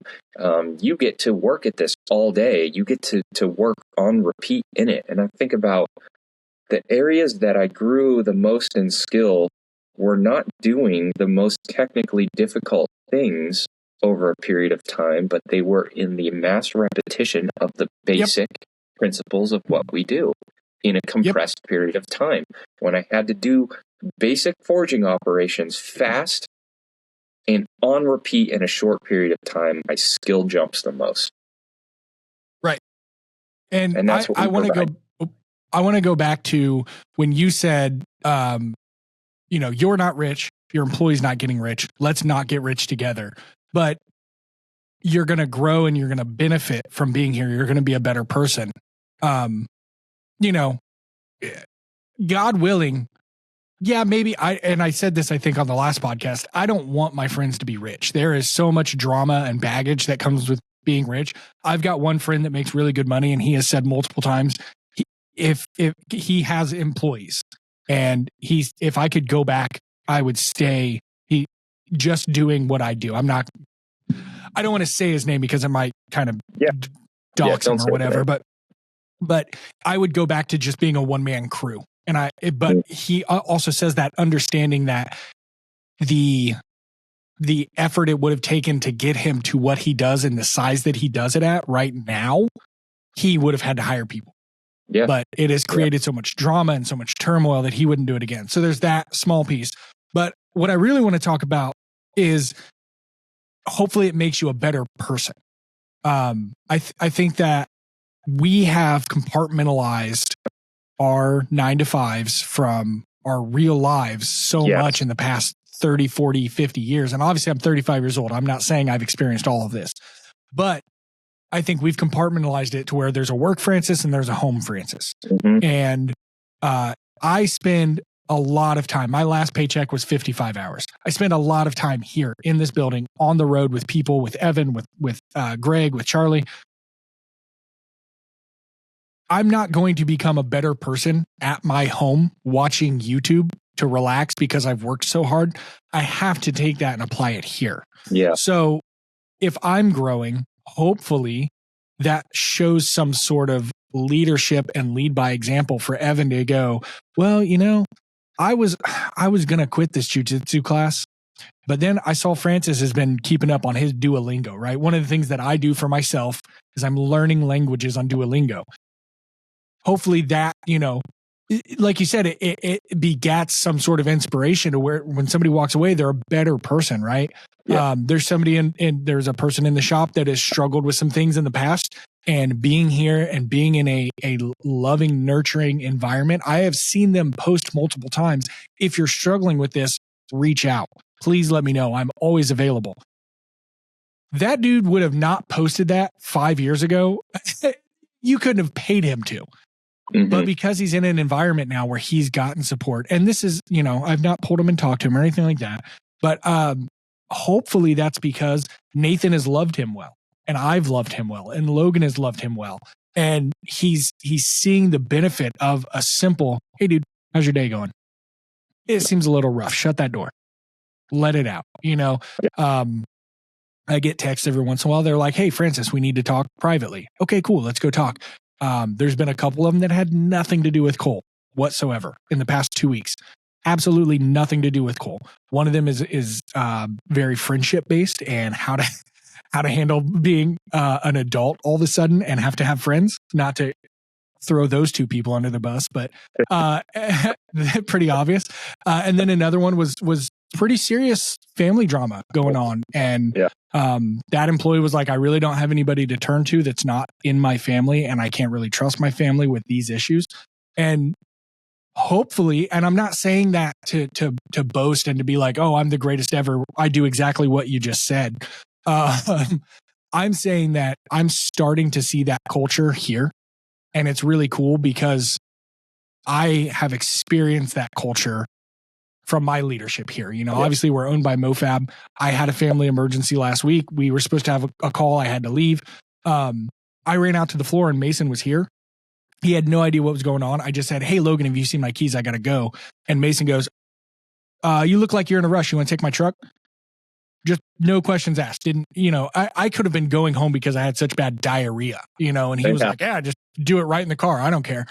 You get to work at this all day. You get to work on repeat in it. And I think about the areas that I grew the most in skill were not doing the most technically difficult things over a period of time, but they were in the mass repetition of the basic principles of what we do in a compressed period of time. When I had to do basic forging operations fast and on repeat in a short period of time, my skill jumps the most. Right. And that's what I want to go back to when you said, you're not rich, your employee's not getting rich. Let's not get rich together. But you're going to grow and you're going to benefit from being here. You're going to be a better person. You know, God willing, yeah, maybe I said this, I think, on the last podcast. I don't want my friends to be rich. There is so much drama and baggage that comes with being rich. I've got one friend that makes really good money, and he has said multiple times, if he has employees, and if I could go back, I would stay just doing what I do. I don't want to say his name because it might kind of dox him or whatever, but I would go back to just being a one-man crew. But he also says that understanding that the effort it would have taken to get him to what he does and the size that he does it at right now, he would have had to hire people. Yeah. But it has created so much drama and so much turmoil that he wouldn't do it again. So there's that small piece. But what I really want to talk about is hopefully it makes you a better person. I think that we have compartmentalized our 9-to-5s from our real lives so much in the past 30, 40, 50 years. And obviously I'm 35 years old. I'm not saying I've experienced all of this, but I think we've compartmentalized it to where there's a work Francis and there's a home Francis. Mm-hmm. And I spend a lot of time. My last paycheck was 55 hours. I spend a lot of time here in this building, on the road with people, with Evan, with Greg, with Charlie. I'm not going to become a better person at my home watching YouTube to relax because I've worked so hard. I have to take that and apply it here. Yeah. So if I'm growing, hopefully that shows some sort of leadership and lead by example for Evan to go, well, I was going to quit this jiu-jitsu class, but then I saw Francis has been keeping up on his Duolingo, right? One of the things that I do for myself is I'm learning languages on Duolingo. Hopefully that, like you said, it begats some sort of inspiration to where when somebody walks away, they're a better person, right? Yeah. There's somebody there's a person in the shop that has struggled with some things in the past, and being here and being in a loving, nurturing environment, I have seen them post multiple times. If you're struggling with this, reach out. Please let me know. I'm always available. That dude would have not posted that 5 years ago. You couldn't have paid him to. Mm-hmm. But because he's in an environment now where he's gotten support, and this is, I've not pulled him and talked to him or anything like that, but hopefully that's because Nathan has loved him well, and I've loved him well, and Logan has loved him well, and he's seeing the benefit of a simple, hey dude, how's your day going? It seems a little rough. Shut that door. Let it out. I get texts every once in a while. They're like, hey, Francis, we need to talk privately. Okay, cool. Let's go talk. There's been a couple of them that had nothing to do with Cole whatsoever in the past 2 weeks. Absolutely nothing to do with Cole. One of them is very friendship based, and how to handle being an adult all of a sudden and have to have friends. Not to throw those two people under the bus, but pretty obvious. And then another one was pretty serious family drama going on, and that employee was like, I really don't have anybody to turn to that's not in my family, and I can't really trust my family with these issues. And hopefully, and I'm not saying that to boast and to be like, oh, I'm the greatest ever, I do exactly what you just said. I'm saying that I'm starting to see that culture here, and it's really cool because I have experienced that culture from my leadership here. Obviously we're owned by MoFab. I had a family emergency last week. We were supposed to have a call. I had to leave. I ran out to the floor and Mason was here. He had no idea what was going on. I just said, hey, Logan, have you seen my keys? I got to go. And Mason goes, you look like you're in a rush. You want to take my truck? Just no questions asked. I could have been going home because I had such bad diarrhea, and he was like, yeah, just do it right in the car. I don't care.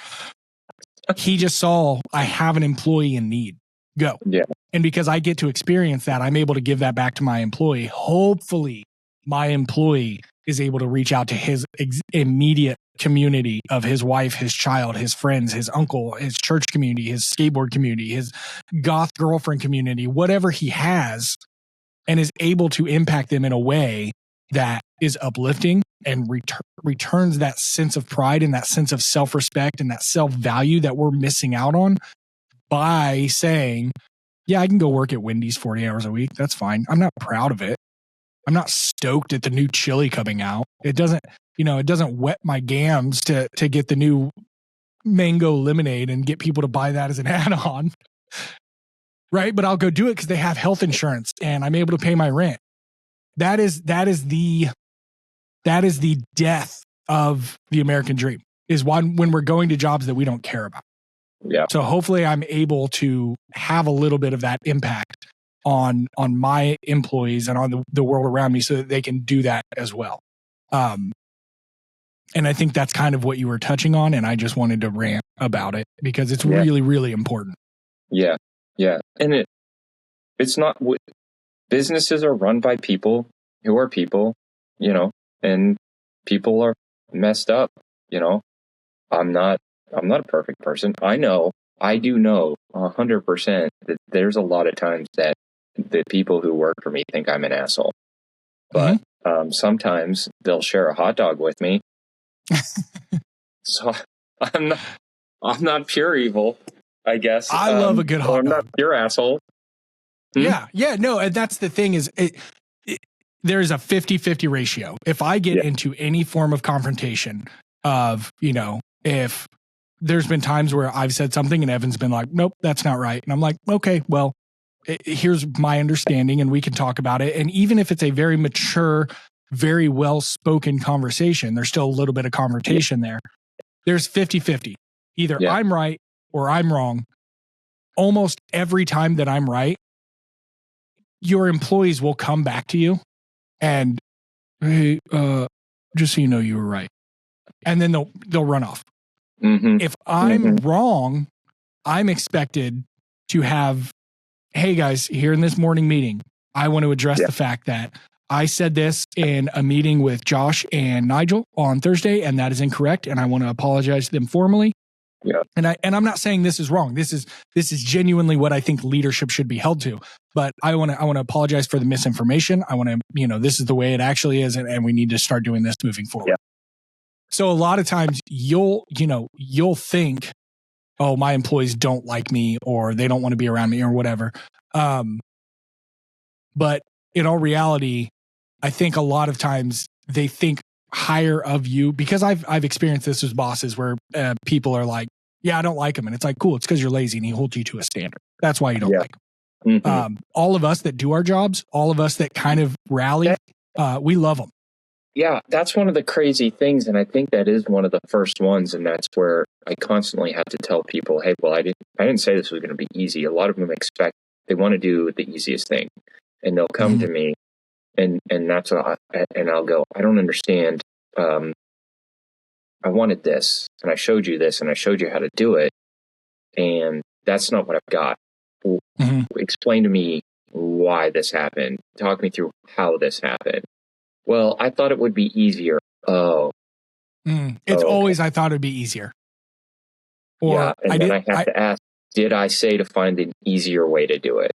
He just saw I have an employee in need. Go. Yeah. And because I get to experience that, I'm able to give that back to my employee. Hopefully my employee is able to reach out to his immediate community of his wife, his child, his friends, his uncle, his church community, his skateboard community, his goth girlfriend community, whatever he has, and is able to impact them in a way that is uplifting and returns that sense of pride and that sense of self-respect and that self-value that we're missing out on by saying, Yeah, I can go work at Wendy's 40 hours a week. That's fine. I'm not proud of it. I'm not stoked at the new chili coming out. It doesn't whet my gams to get the new mango lemonade and get people to buy that as an add-on. Right? But I'll go do it because they have health insurance and I'm able to pay my rent. That is the death of the American dream, is when we're going to jobs that we don't care about. Yeah. So hopefully I'm able to have a little bit of that impact on my employees and on the world around me so that they can do that as well. And I think that's kind of what you were touching on. And I just wanted to rant about it because it's really, really important. Yeah. Yeah. And it's not, businesses are run by people who are people, and people are messed up, I'm not a perfect person. I do know 100% that there's a lot of times that the people who work for me think I'm an asshole, but sometimes they'll share a hot dog with me. So I'm not pure evil, I guess. I love a good hot dog. I'm not pure asshole. Yeah. No, and that's the thing is there's a 50-50 ratio. If I get into any form of confrontation of, if there's been times where I've said something and Evan's been like, nope, that's not right. And I'm like, okay, well, here's my understanding and we can talk about it. And even if it's a very mature, very well-spoken conversation, there's still a little bit of confrontation there. There's 50-50. Either I'm right or I'm wrong. Almost every time that I'm right, your employees will come back to you and, hey, just so you know, you were right. And then they'll run off. Mm-hmm. If I'm wrong, I'm expected to have, hey guys, here in this morning meeting, I want to address the fact that I said this in a meeting with Josh and Nigel on Thursday, and that is incorrect. And I want to apologize to them formally. Yeah. And I'm not saying this is wrong. This is genuinely what I think leadership should be held to. But I want to apologize for the misinformation. I want to, this is the way it actually is, and we need to start doing this moving forward. Yeah. So a lot of times you'll think, oh, my employees don't like me or they don't want to be around me or whatever. But in all reality, I think a lot of times they think higher of you, because I've experienced this as bosses where people are like, yeah, I don't like him. And it's like, cool, it's because you're lazy and he holds you to a standard. That's why you don't like him. Mm-hmm. All of us that do our jobs, all of us that kind of rally, we love them. Yeah, that's one of the crazy things. And I think that is one of the first ones. And that's where I constantly have to tell people, hey, well, I didn't say this was going to be easy. A lot of them they want to do the easiest thing. And they'll come to me and that's what and I'll go, I don't understand. I wanted this and I showed you this and I showed you how to do it. And that's not what I've got. Explain to me why this happened. Talk me through how this happened. Well, I thought it would be easier. Oh. It's always, I thought it'd be easier. Or and then I have to ask, did I say to find an easier way to do it?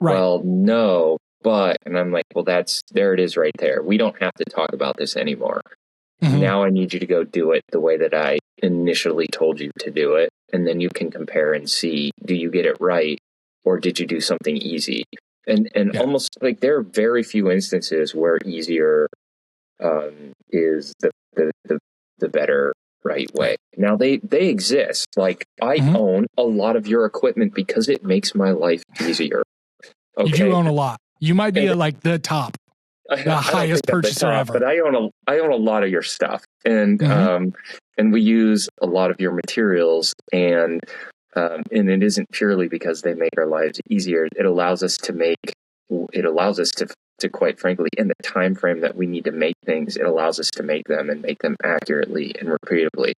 Right. Well, no, but, and I'm like, well, there it is right there. We don't have to talk about this anymore. Now I need you to go do it the way that I initially told you to do it. And then you can compare and see, do you get it right? Or did you do something easy? And almost like there are very few instances where easier is the better right way. Now they exist. Like I own a lot of your equipment because it makes my life easier. Okay? You do own a lot. You might be like the top, the highest purchaser ever. But I own a lot of your stuff, and we use a lot of your materials, and it isn't purely because they make our lives easier. It allows us to quite frankly, in the time frame that we need to make things, it allows us to make them and make them accurately and repeatably.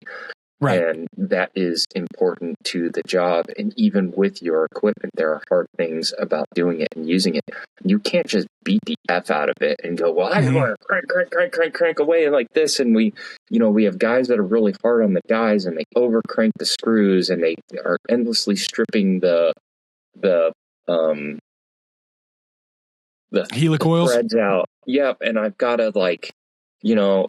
Right. And that is important to the job. And even with your equipment, there are hard things about doing it and using it. You can't just beat the F out of it and go, well, I want to crank away like this. And we have guys that are really hard on the guys and they over crank the screws and they are endlessly stripping the helicoils threads out. Yep. And I've got to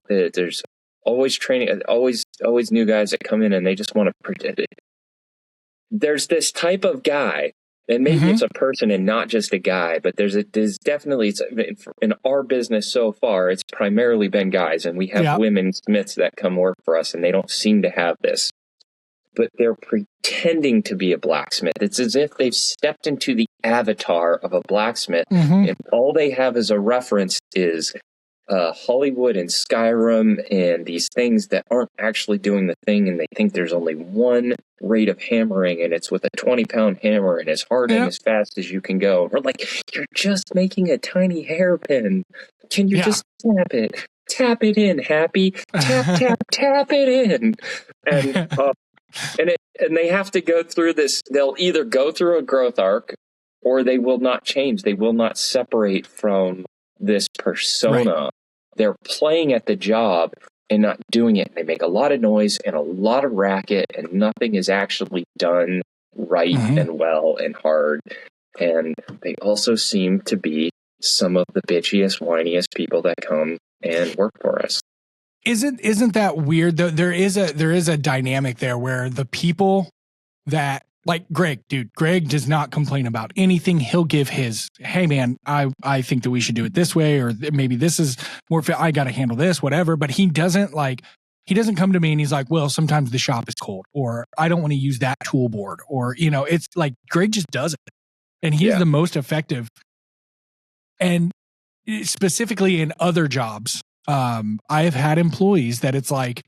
there's always training, always new guys that come in and they just want to pretend it. There's this type of guy And maybe it's a person and not just a guy, but there's definitely, in our business so far, it's primarily been guys, and we have women smiths that come work for us, and they don't seem to have this, but they're pretending to be a blacksmith. It's as if they've stepped into the avatar of a blacksmith, and all they have as a reference is Hollywood and Skyrim and these things that aren't actually doing the thing, and they think there's only one rate of hammering, and it's with a 20-pound hammer and as hard and as fast as you can go. And we're like, you're just making a tiny hairpin. Can you just tap it? Tap it in, Happy. Tap, tap, tap it in. And they have to go through this. They'll either go through a growth arc, or they will not change. They will not separate from this persona. Right. They're playing at the job and not doing it. They make a lot of noise and a lot of racket, and nothing is actually done right and well and hard. And they also seem to be some of the bitchiest, whiniest people that come and work for us. Isn't that weird? There is a dynamic there where the people that, like Greg does not complain about anything. He'll give his, hey man, I think that we should do it this way, or maybe this is more fit. I got to handle this, whatever. But he doesn't come to me and he's like, well, sometimes the shop is cold, or I don't want to use that tool board, or, it's like Greg just does it. And he's the most effective. And specifically in other jobs, I have had employees that it's like,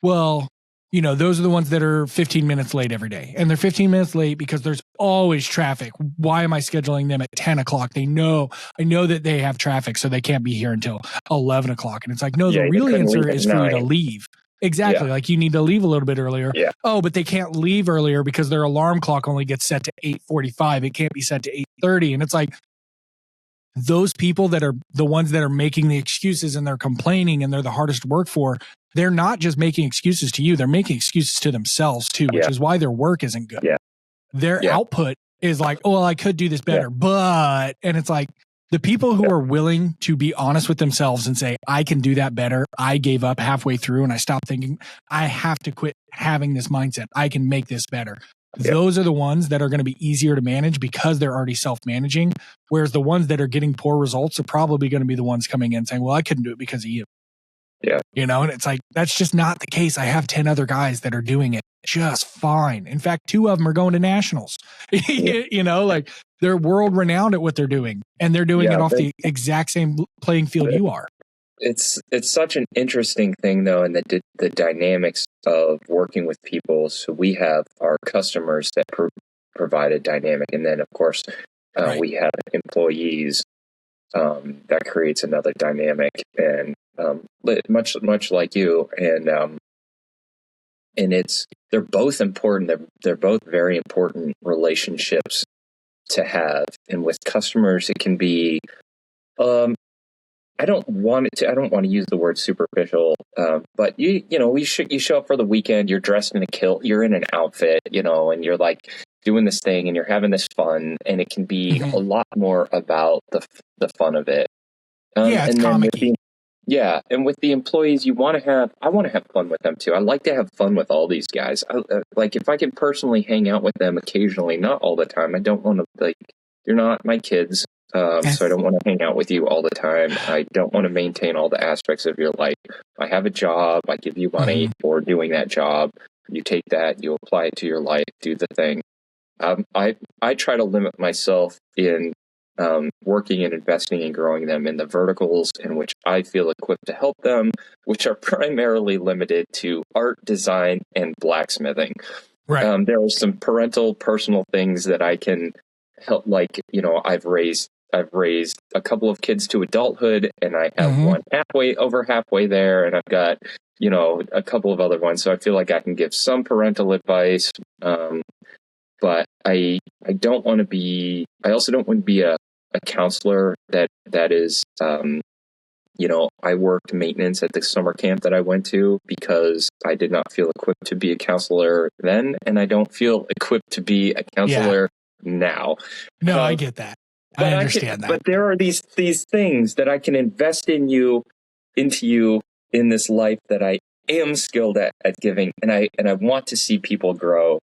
well, those are the ones that are 15 minutes late every day. And they're 15 minutes late because there's always traffic. Why am I scheduling them at 10 o'clock? I know that they have traffic, so they can't be here until 11 o'clock. And it's like, no, the real answer is for you to leave. Exactly. Yeah. Like you need to leave a little bit earlier. Yeah. Oh, but they can't leave earlier because their alarm clock only gets set to 8:45. It can't be set to 8:30. And it's like, those people that are the ones that are making the excuses and they're complaining and they're the hardest to work for, they're not just making excuses to you, they're making excuses to themselves too, which is why their work isn't good. Yeah. Their output is like, oh, well, I could do this better, but, and it's like the people who are willing to be honest with themselves and say, I can do that better. I gave up halfway through and I stopped thinking, I have to quit having this mindset. I can make this better. Those are the ones that are going to be easier to manage because they're already self-managing. Whereas the ones that are getting poor results are probably going to be the ones coming in saying, well, I couldn't do it because of you. Yeah. And it's like, that's just not the case. I have 10 other guys that are doing it just fine. In fact, 2 of them are going to nationals, like they're world renowned at what they're doing, and they're doing it off the exact same playing field you are. It's such an interesting thing though. And the dynamics of working with people. So we have our customers that provide a dynamic. And then of course, we have employees, that creates another dynamic, and, much like you, and they're both important. They're both very important relationships to have. And with customers, it can be, I don't want to use the word superficial, but you show up for the weekend, you're dressed in a kilt, you're in an outfit, and you're like doing this thing and you're having this fun, and it can be a lot more about the fun of it. It's comic-y. And with the employees, I want to have fun with them too. I like to have fun with all these guys. Like if I can personally hang out with them occasionally, not all the time. I don't want to, you're not my kids. So I don't want to hang out with you all the time. I don't want to maintain all the aspects of your life. I have a job. I give you money for doing that job. You take that, you apply it to your life, do the thing. I try to limit myself in working and investing and growing them in the verticals in which I feel equipped to help them, which are primarily limited to art, design, and blacksmithing. Right. There are some parental, personal things that I can help. Like, I've raised a couple of kids to adulthood, and I have one halfway there, and I've got, a couple of other ones. So I feel like I can give some parental advice. But I don't want to be, I also don't want to be a counselor that is, I worked maintenance at the summer camp that I went to because I did not feel equipped to be a counselor then. And I don't feel equipped to be a counselor now. No, I get that. I understand that. But there are these things that I can invest into you in this life that I am skilled at giving. And I want to see people grow.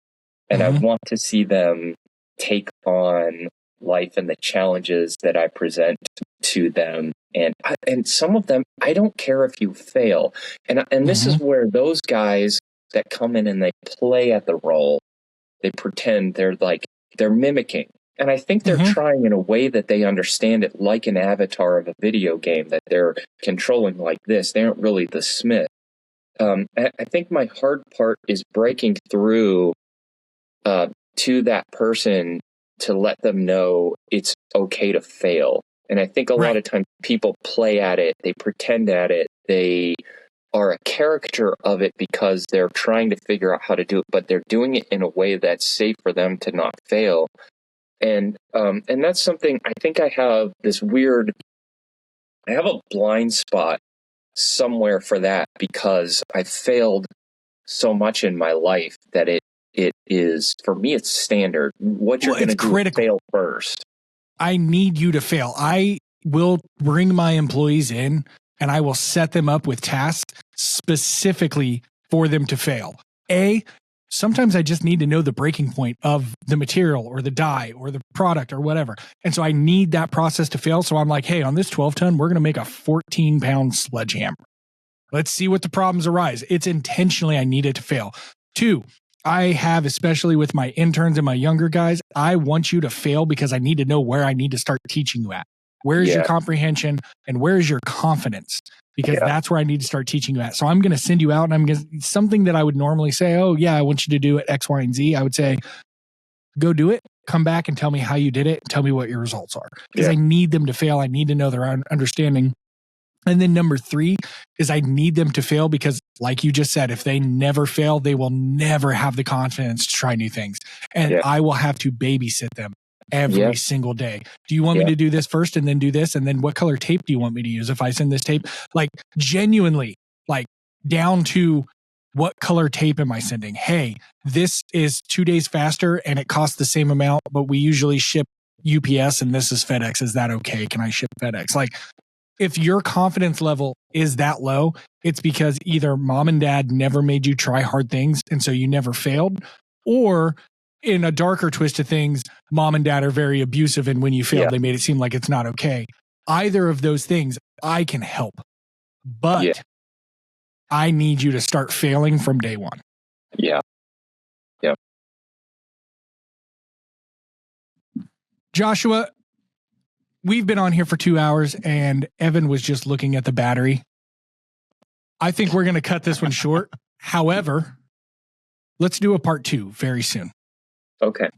And I want to see them take on life and the challenges that I present to them. And some of them, I don't care if you fail. And this is where those guys that come in and they play at the role, they pretend they're mimicking. And I think they're trying in a way that they understand it, like an avatar of a video game that they're controlling like this. They aren't really the smith. I think my hard part is breaking through to that person to let them know it's okay to fail. And I think a lot of times people play at it, they pretend at it, they are a character of it because they're trying to figure out how to do it, but they're doing it in a way that's safe for them to not fail. And that's something I think I have I have a blind spot somewhere for that because I failed so much in my life that it is, for me, it's standard. What you're going to do is fail first. I need you to fail. I will bring my employees in and I will set them up with tasks specifically for them to fail. Sometimes I just need to know the breaking point of the material or the die or the product or whatever. And so I need that process to fail. So I'm like, hey, on this 12-ton, we're going to make a 14-pound sledgehammer. Let's see what the problems arise. It's intentionally I need it to fail. 2, I have, especially with my interns and my younger guys, I want you to fail because I need to know where I need to start teaching you at. Where is your comprehension and where is your confidence? Because that's where I need to start teaching you at. So I'm going to send you out and I'm going to, something that I would normally say, oh yeah, I want you to do it X, Y, and Z. I would say, go do it. Come back and tell me how you did it. And tell me what your results are. Because I need them to fail. I need to know their understanding. And then number 3 is I need them to fail because, like you just said, if they never fail, they will never have the confidence to try new things. And I will have to babysit them every single day. Do you want me to do this first and then do this? And then what color tape do you want me to use if I send this tape? Like genuinely, like down to what color tape am I sending? Hey, this is 2 days faster and it costs the same amount, but we usually ship UPS and this is FedEx. Is that okay? Can I ship FedEx? Like, if your confidence level is that low, it's because either mom and dad never made you try hard things and so you never failed, or in a darker twist of things, mom and dad are very abusive and when you failed, they made it seem like it's not okay. Either of those things, I can help. But I need you to start failing from day one. Yeah. Joshua, we've been on here for 2 hours and Evan was just looking at the battery. I think we're going to cut this one short. However, let's do a part 2 very soon. Okay.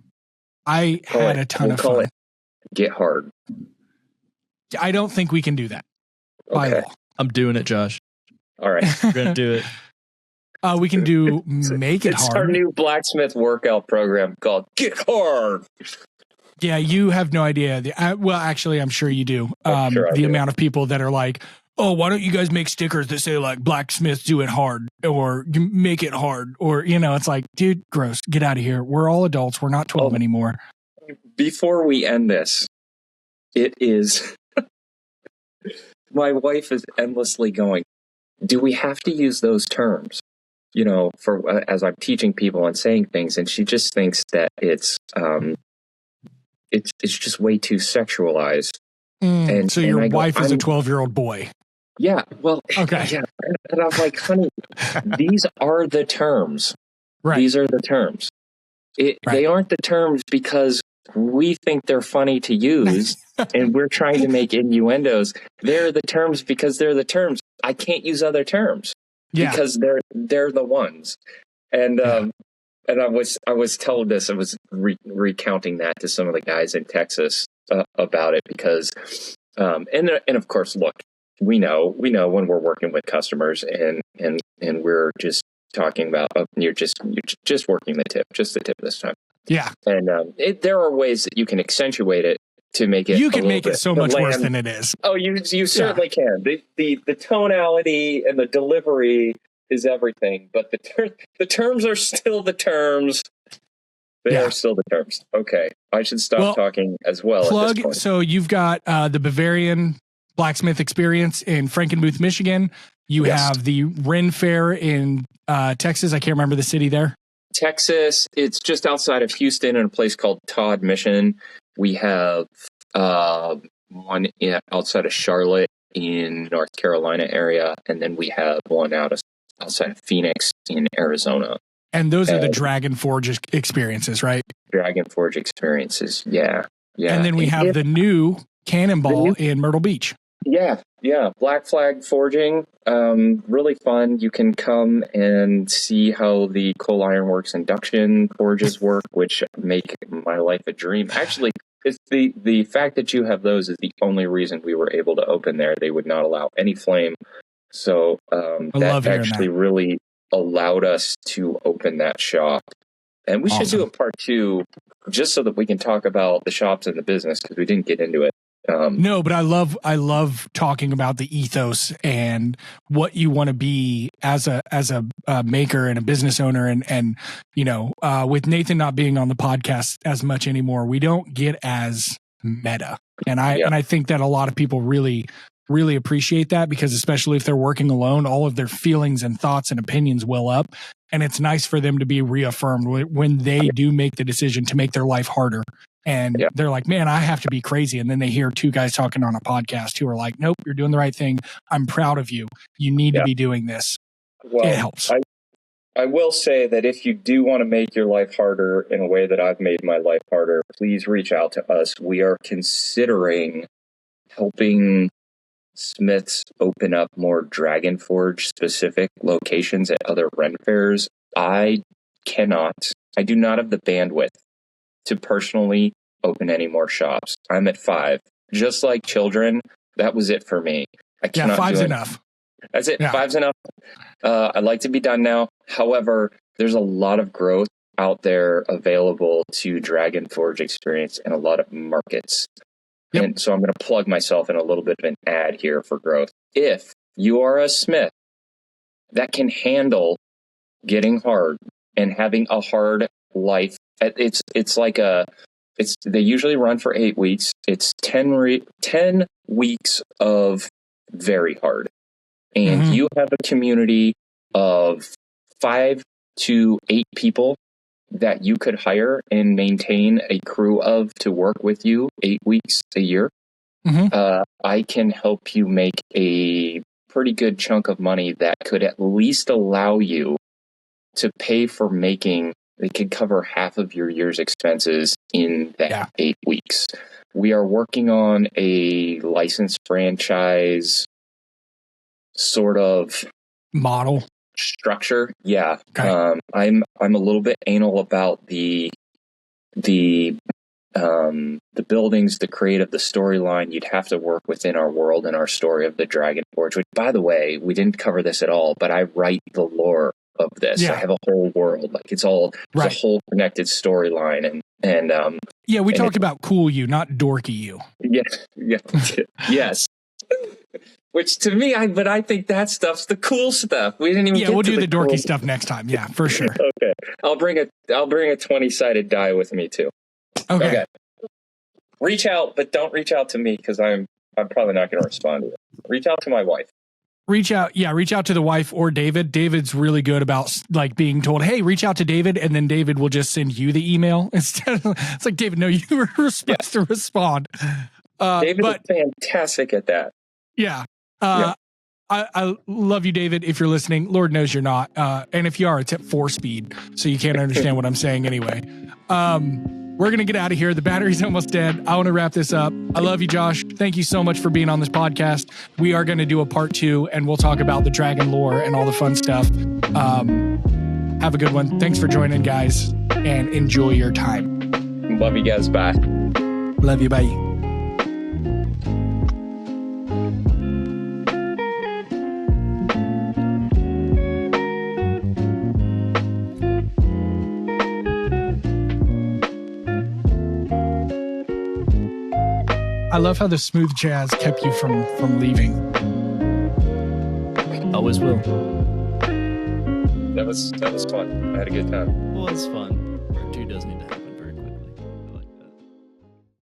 I had a ton of fun. Get hard. I don't think we can do that. By law. I'm doing it, Josh. All right. We're going to do it. We can do Make It Hard. It's our new blacksmith workout program called Get Hard. Yeah, you have no idea. Well, actually, I'm sure you do. The amount of people that are like, oh, why don't you guys make stickers that say like blacksmiths do it hard or make it hard? Or, it's like, dude, gross. Get out of here. We're all adults. We're not 12 anymore. Before we end this, it is... My wife is endlessly going, do we have to use those terms? For as I'm teaching people and saying things, and she just thinks that it's just way too sexualized. And so your wife is a 12-year-old boy. Yeah. Well, okay. Yeah. And I'm like, honey, these are the terms. Right. These are the terms. They aren't the terms because we think they're funny to use and we're trying to make innuendos. They're the terms because they're the terms. I can't use other terms because they're the ones. And and I was told this. I was recounting that to some of the guys in Texas about it because and of course, look, we know when we're working with customers and we're just talking about you're just working the tip this time. Yeah. And there are ways that you can accentuate it to make it. You can make it so much worse than it is. Oh, you certainly can. The tonality and the delivery is everything, but the terms are still the terms. They are still the terms. Okay, I should stop talking as well. Plug. At this point. So you've got the Bavarian Blacksmith Experience in Frankenmuth, Michigan. You have the Ren Fair in Texas. I can't remember the city there. Texas, it's just outside of Houston in a place called Todd Mission. We have one outside of Charlotte in North Carolina area, and then we have one outside of Phoenix in Arizona. And those are the Dragon Forge experiences, right? Dragon Forge experiences, yeah. And then we have the new Cannonball in Myrtle Beach. Yeah. Black Flag Forging, really fun. You can come and see how the Coal Iron Works induction forges work, which make my life a dream. Actually, it's the fact that you have those is the only reason we were able to open there. They would not allow any flame. So that actually really allowed us to open that shop. And we should do a part 2 just so that we can talk about the shops and the business, because we didn't get into it. No, but I love talking about the ethos and what you want to be as a maker and a business owner. And with Nathan not being on the podcast as much anymore, we don't get as meta. And I think that a lot of people really appreciate that, because especially if they're working alone, all of their feelings and thoughts and opinions well up. And it's nice for them to be reaffirmed when they do make the decision to make their life harder. And they're like, man, I have to be crazy. And then they hear 2 guys talking on a podcast who are like, nope, you're doing the right thing. I'm proud of you. You need to be doing this. Well, it helps. I will say that if you do want to make your life harder in a way that I've made my life harder, please reach out to us. We are considering helping smiths open up more Dragon Forge specific locations at other Ren fairs. I do not have the bandwidth to personally open any more shops. I'm at 5. Just like children, that was it for me. I cannot 5's enough. That's it. Yeah. 5's enough. I'd like to be done now. However, there's a lot of growth out there available to Dragon Forge experience in a lot of markets. Yep. And so I'm going to plug myself in a little bit of an ad here for growth. If you are a smith that can handle getting hard and having a hard life, they usually run for 8 weeks. It's 10 weeks of very hard. And you have a community of 5 to 8 people that you could hire and maintain a crew of to work with you 8 weeks a year. I can help you make a pretty good chunk of money that could at least allow you to pay for making. They could cover half of your year's expenses in that 8 weeks. We are working on a licensed franchise sort of model structure. Yeah. Okay. I'm a little bit anal about the buildings, the creative, the storyline. You'd have to work within our world and our story of the Dragon Forge, which, by the way, we didn't cover this at all, but I write the lore of this. I have a whole world. Like it's a whole connected storyline. And we talked about cool you, not dorky you. Yes. Which to me, I think that stuff's the cool stuff. We didn't even. We'll do the dorky stuff next time. Yeah, for sure. Okay, I'll bring a 20-sided die with me too. Okay. Reach out, but don't reach out to me because I'm probably not going to respond to it. Reach out to my wife. Reach out to the wife or David. David's really good about like being told, hey, reach out to David, and then David will just send you the email instead of, it's like, David, no, you were supposed to respond. David is fantastic at that. Yeah. I love you, David. If you're listening, Lord knows you're not. And if you are, it's at 4 speed, so you can't understand what I'm saying anyway. We're going to get out of here. The battery's almost dead. I want to wrap this up. I love you, Josh. Thank you so much for being on this podcast. We are going to do a part 2, and we'll talk about the dragon lore and all the fun stuff. Have a good one. Thanks for joining, guys, and enjoy your time. Love you guys. Bye. Love you. Bye. I love how the smooth jazz kept you from leaving. Always will. That was fun. I had a good time. It was fun.